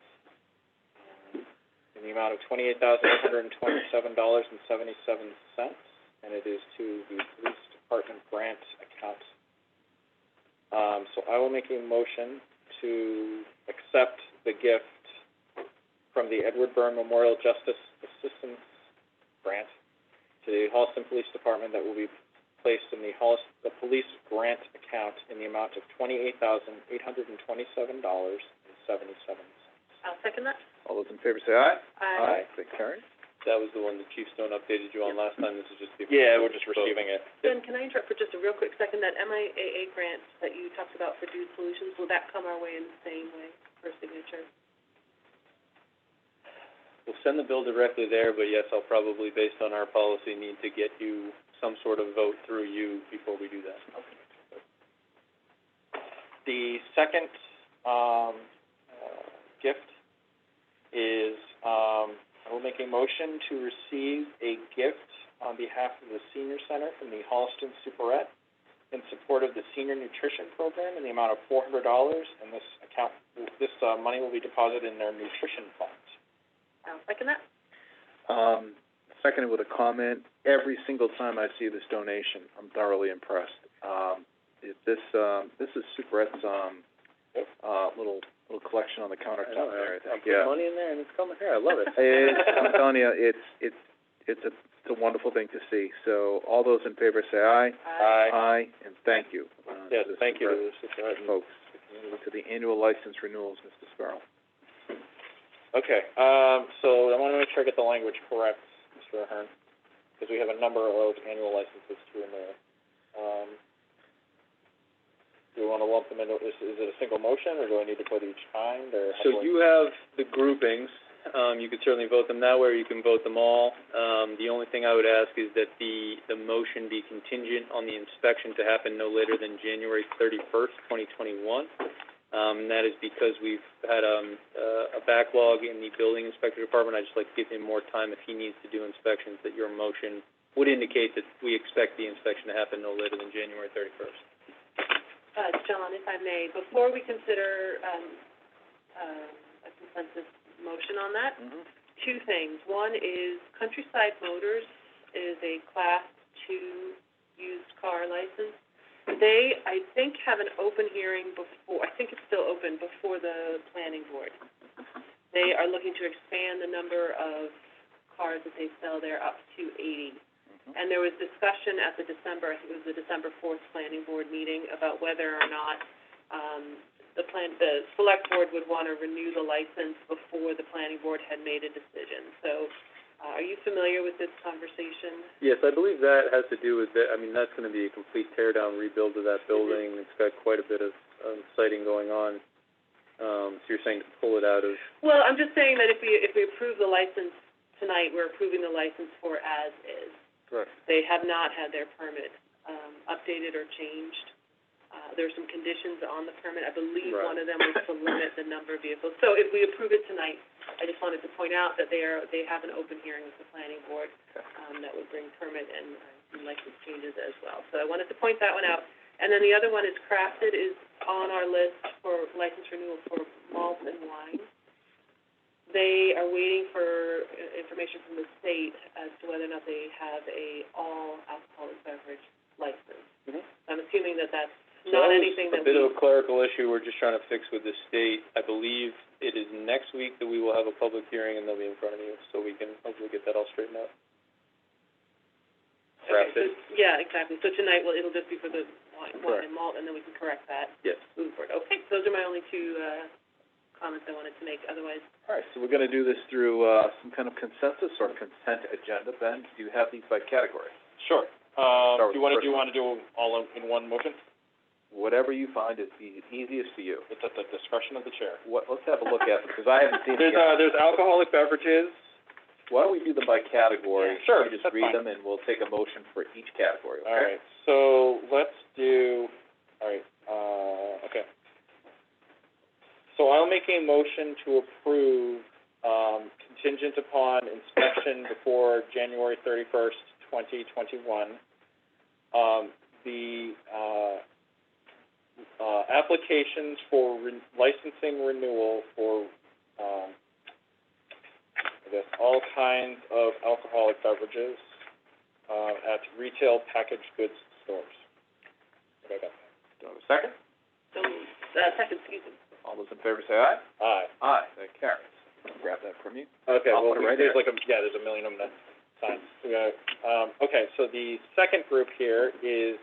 Speaker 3: in the amount of $28,827.77, and it is to the Police Department grant account. So I will make a motion to accept the gift from the Edward Byrne Memorial Justice Assistance Grant to the Holliston Police Department that will be placed in the police grant account in the amount of $28,827.77.
Speaker 4: I'll second that.
Speaker 1: All those in favor say aye.
Speaker 4: Aye.
Speaker 1: So carried.
Speaker 6: That was the one that Chief Stone updated you on last time. This is just the.
Speaker 3: Yeah, we're just receiving it.
Speaker 4: Ben, can I interrupt for just a real quick second? That MIAA grant that you talked about for Dude Solutions, will that come our way in the same way for signature?
Speaker 6: We'll send the bill directly there, but yes, I'll probably, based on our policy, need to get you some sort of vote through you before we do that.
Speaker 3: Okay. The second gift is I will make a motion to receive a gift on behalf of the Senior Center from the Holliston Superette in support of the Senior Nutrition Program in the amount of $400, and this money will be deposited in their nutrition fund.
Speaker 4: I'll second that.
Speaker 1: Seconded with a comment. Every single time I see this donation, I'm thoroughly impressed. This is Superette's little collection on the countertop there. I think.
Speaker 6: I'm putting money in there and it's coming here. I love it.
Speaker 1: I'm telling you, it's it's a wonderful thing to see. So all those in favor say aye.
Speaker 3: Aye.
Speaker 1: Aye, and thank you.
Speaker 3: Yes,
Speaker 1: to
Speaker 3: thank you.
Speaker 1: folks, to the annual license renewals, Mr. Sparrow.
Speaker 3: Okay, so I want to make sure I get the language correct, Mr. Ahern, because we have a number of annual licenses to renew. Do we want to lump them into, is it a single motion, or do I need to put each kind, or? how
Speaker 6: So
Speaker 3: do I-
Speaker 6: you have the groupings. You could certainly vote them that way, or you can vote them all. The only thing I would ask is that the motion be contingent on the inspection to happen no later than January 31st, 2021. And that is because we've had a backlog in the building inspector department. I'd just like to give him more time if he needs to do inspections, that your motion would indicate that we expect the inspection to happen no later than January 31st.
Speaker 4: John, if I may, before we consider, a consensus motion on that, two things. One is Countryside Motors is a Class 2 used car license. They, I think, have an open hearing before, I think it's still open, before the planning board. They are looking to expand the number of cars that they sell there up to 80. And there was discussion at the December, I think it was the December 4th planning board meeting, about whether or not, the select board would want to renew the license before the planning board had made a decision. So, are you familiar with this conversation?
Speaker 6: Yes, I believe that has to do with that. I mean, that's going to be a complete tear down, rebuild of that building. It's got quite a bit of siting going on. So you're saying to pull it out of?
Speaker 4: Well, I'm just saying that if we approve the license tonight, we're approving the license for as is.
Speaker 1: Correct.
Speaker 4: They have not had their permit updated or changed. There are some conditions on the permit. I believe
Speaker 6: Right.
Speaker 4: one of them was to limit the number of vehicles. So if we approve it tonight, I just wanted to point out that they have an open hearing with the planning board that would bring permit and license changes as well. So I wanted to point that one out. And then the other one is Crafted is on our list for license renewal for malt and wine. They are waiting for information from the state as to whether or not they have a all alcoholic beverage license. I'm assuming that that's not anything that
Speaker 6: a bit of a clerical issue we're just trying to fix with the state. I believe it is next week that we will have a public hearing and they'll be in front of you, so we can hopefully get that all straightened out.
Speaker 4: Okay, so, yeah, exactly. So tonight, it'll just be for the wine and malt, and then we can correct that.
Speaker 6: Yes.
Speaker 4: Moving forward. Okay, those are my only two, comments I wanted to make. Otherwise,
Speaker 1: All right, so we're gonna do this through, some kind of consensus or consent agenda. Ben, do you have these by category?
Speaker 3: Sure.
Speaker 1: Start with
Speaker 3: Do
Speaker 1: the
Speaker 3: you
Speaker 1: first
Speaker 3: want to do them all in one motion?
Speaker 1: Whatever you find is the easiest for you.
Speaker 3: It's at the discretion of the chair.
Speaker 1: Let's have a look at them, because I haven't seen them yet.
Speaker 3: There's alcoholic beverages.
Speaker 1: Why don't we do them by category?
Speaker 3: Yeah, sure,
Speaker 1: You just
Speaker 3: that's
Speaker 1: read
Speaker 3: fine.
Speaker 1: them, and we'll take a motion for each category, okay?
Speaker 3: All right, so let's do, all right, okay. So I'll make a motion to approve, contingent upon inspection before January 31st, 2021. The applications for licensing renewal for, I guess, all kinds of alcoholic beverages, at retail packaged goods stores. Okay, I got that.
Speaker 1: Do I have a second?
Speaker 4: so, second, excuse me.
Speaker 1: All those in favor say aye.
Speaker 3: Aye.
Speaker 1: Aye, that carries. I'll grab that from you.
Speaker 3: Okay,
Speaker 1: I'll
Speaker 3: well,
Speaker 1: put it right
Speaker 3: there's
Speaker 1: there.
Speaker 3: there's a million of them to sign. We got, okay, so the second group here is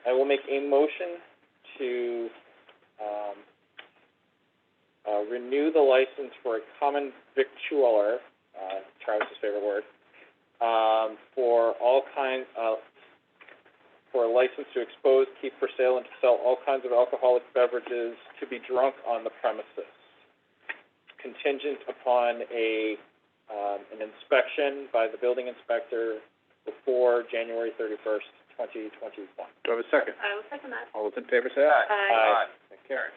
Speaker 3: I will make a motion to, renew the license for a common victualler, Travis's favorite word, for all kinds, for a license to expose, keep for sale, and to sell all kinds of alcoholic beverages to be drunk on the premises, contingent upon an inspection by the building inspector before January 31st, 2021.
Speaker 1: Do I have a second?
Speaker 4: I will second that.
Speaker 1: All those in favor say aye.
Speaker 4: Aye.
Speaker 1: That carries.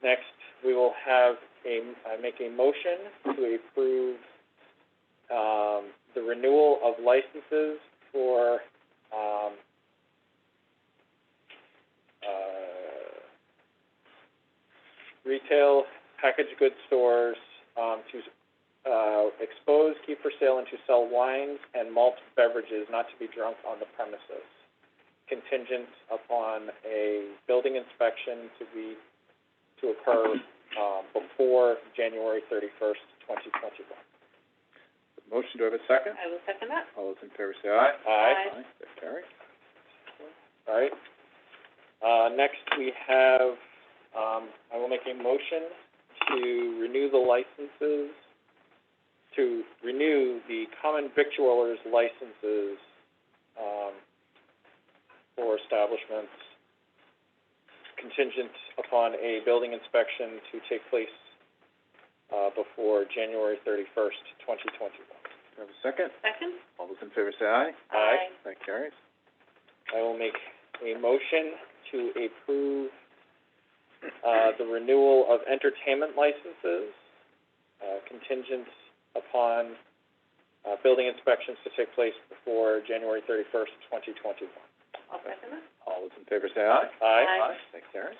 Speaker 3: Next, we will have I make a motion to approve, the renewal of licenses for, retail packaged goods stores, to, expose, keep for sale, and to sell wines and malt beverages not to be drunk on the premises, contingent upon a building inspection to occur, before January 31st, 2021.
Speaker 1: motion. Do I have a second?
Speaker 4: I will second that.
Speaker 1: All those in favor say aye.
Speaker 3: Aye.
Speaker 1: That carries.
Speaker 3: All right. Next we have, I will make a motion to renew the licenses, to renew the common victualers licenses, for establishments contingent upon a building inspection to take place, before January 31st, 2021.
Speaker 1: Do I have a second?
Speaker 4: Second?
Speaker 1: All those in favor say aye.
Speaker 3: Aye.
Speaker 1: That carries.
Speaker 3: I will make a motion to approve the renewal of entertainment licenses contingent upon building inspections to take place before January 31st, 2021.
Speaker 4: I'll second that.
Speaker 1: All those in favor say aye.
Speaker 3: Aye.
Speaker 1: That carries.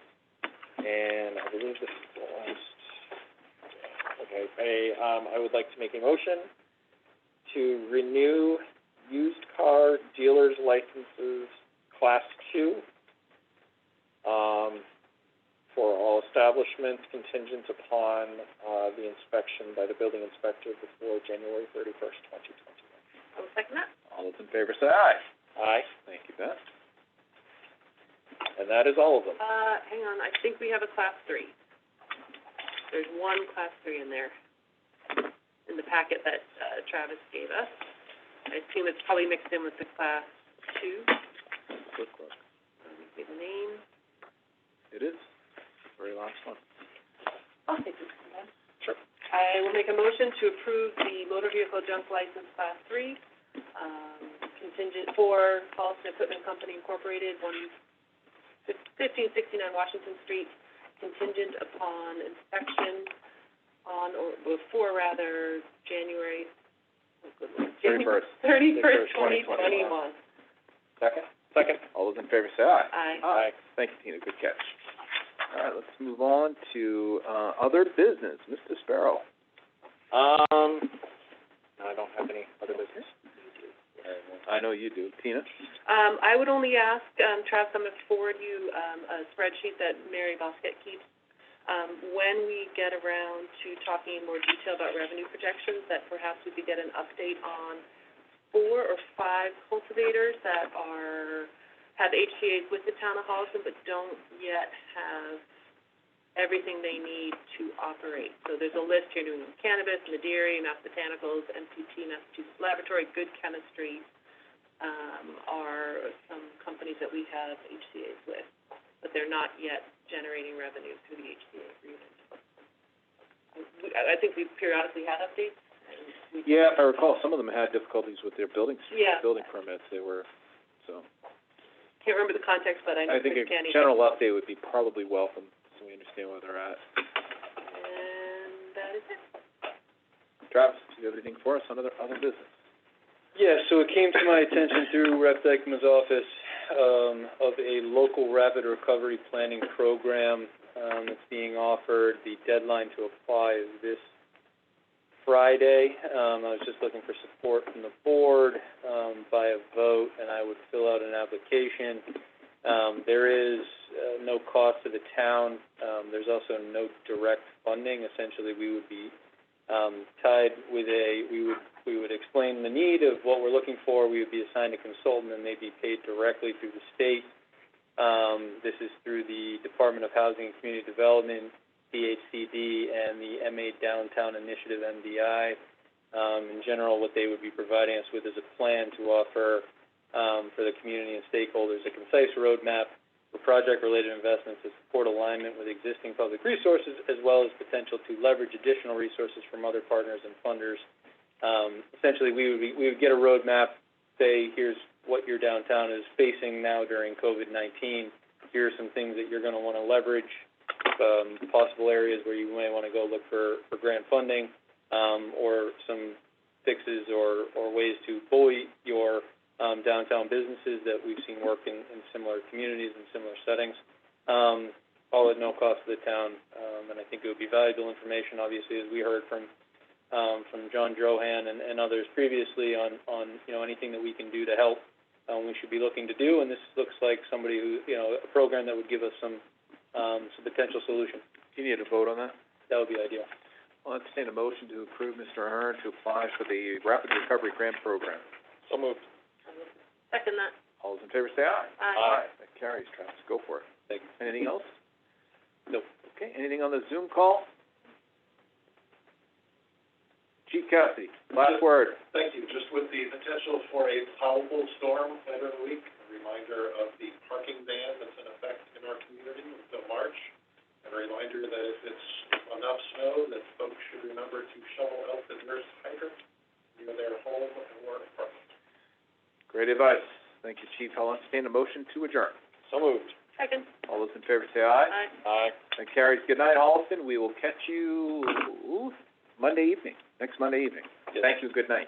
Speaker 3: And I believe this is the last. Okay, I would like to make a motion to renew used car dealers licenses Class 2 for all establishments contingent upon the inspection by the building inspector before January 31st, 2021.
Speaker 4: I'll second that.
Speaker 1: All those in favor say aye.
Speaker 3: Aye.
Speaker 1: Thank you, Beth.
Speaker 3: And that is all of them.
Speaker 4: Hang on, I think we have a Class 3. There's one Class 3 in there, in the packet that Travis gave us. I assume it's probably mixed in with the Class 2.
Speaker 1: Quick look.
Speaker 4: Let me see the name.
Speaker 1: It is. Very last one.
Speaker 4: I'll take this one.
Speaker 1: Sure.
Speaker 4: I will make a motion to approve the motor vehicle junk license Class 3, contingent for Holliston Equipment Company Incorporated, 1569 Washington Street, contingent upon inspection on, or before rather, January
Speaker 1: 31st.
Speaker 4: 2021.
Speaker 3: Second? Second.
Speaker 1: All those in favor say aye.
Speaker 4: Aye.
Speaker 3: Aye.
Speaker 1: Thank you, Tina. Good catch. All right, let's move on to other business. Mr. Sparrow.
Speaker 3: No, I don't have any other business.
Speaker 1: I know you do. Tina?
Speaker 4: I would only ask, Travis, I'm going to forward you a spreadsheet that Mary Bosquet keeps. When we get around to talking in more detail about revenue projections, that perhaps we could get an update on 4 or 5 cultivators that have HCA's with the town of Holliston, but don't yet have everything they need to operate. So there's a list here: New England Cannabis, Madeira, Mass Botanicals, MPT, Massachusetts Laboratory, Good Chemistry, are some companies that we have HCA's with, but they're not yet generating revenue through the HCA agreement. I think we've periodically had updates.
Speaker 1: Yeah, if I recall, some of them had difficulties with their building permits. They were, so.
Speaker 4: Can't remember the context, but I know
Speaker 1: I think a
Speaker 4: Chris Canny.
Speaker 1: general update would be probably welcome, so we understand where they're at.
Speaker 4: And that is it.
Speaker 1: Travis, do you have anything for us on other business?
Speaker 6: Yeah, so it came to my attention through Rep. Dykeman's office of a local rapid recovery planning program that's being offered. The deadline to apply is this Friday. I was just looking for support from the board by a vote, and I would fill out an application. There is no cost to the town. There's also no direct funding. Essentially, we would be tied with we would explain the need of what we're looking for. We would be assigned a consultant, and they'd be paid directly through the state. This is through the Department of Housing and Community Development, DHCD, and the MA Downtown Initiative, MDI. In general, what they would be providing us with is a plan to offer for the community and stakeholders a concise roadmap for project-related investments to support alignment with existing public resources, as well as potential to leverage additional resources from other partners and funders. Essentially, we would get a roadmap, say, here's what your downtown is facing now during COVID-19. Here are some things that you're going to want to leverage, possible areas where you may want to go look for grant funding, or some fixes or ways to bully your downtown businesses that we've seen work in similar communities and similar settings, all at no cost to the town. And I think it would be valuable information, obviously, as we heard from John Drohan and others previously on anything that we can do to help. We should be looking to do, and this looks like somebody who, a program that would give us some potential solution.
Speaker 1: Do you need a vote on that?
Speaker 6: That would be ideal.
Speaker 1: I'll entertain a motion to approve Mr. Ahern to apply for the Rapid Recovery Grant Program.
Speaker 3: So moved.
Speaker 4: Second that.
Speaker 1: All those in favor say aye.
Speaker 4: Aye.
Speaker 1: That carries, Travis, go for it.
Speaker 6: Thank you.
Speaker 1: Anything else?
Speaker 6: Nope.
Speaker 1: Okay, anything on the Zoom call? Chief Cassidy, last word.
Speaker 14: Thank you. Just with the potential for a powerful storm later in the week, a reminder of the parking ban that's in effect in our community until March. And a reminder that if it's enough snow, that folks should remember to shovel out the nearest hydrant near their home or apartment.
Speaker 1: Great advice. Thank you, Chief. I'll entertain a motion to adjourn.
Speaker 3: So moved.
Speaker 4: Second.
Speaker 1: All those in favor say aye.
Speaker 4: Aye.
Speaker 3: Aye.
Speaker 1: That carries. Good night, Holliston. We will catch you Monday evening, next Monday evening. Thank you. Good night.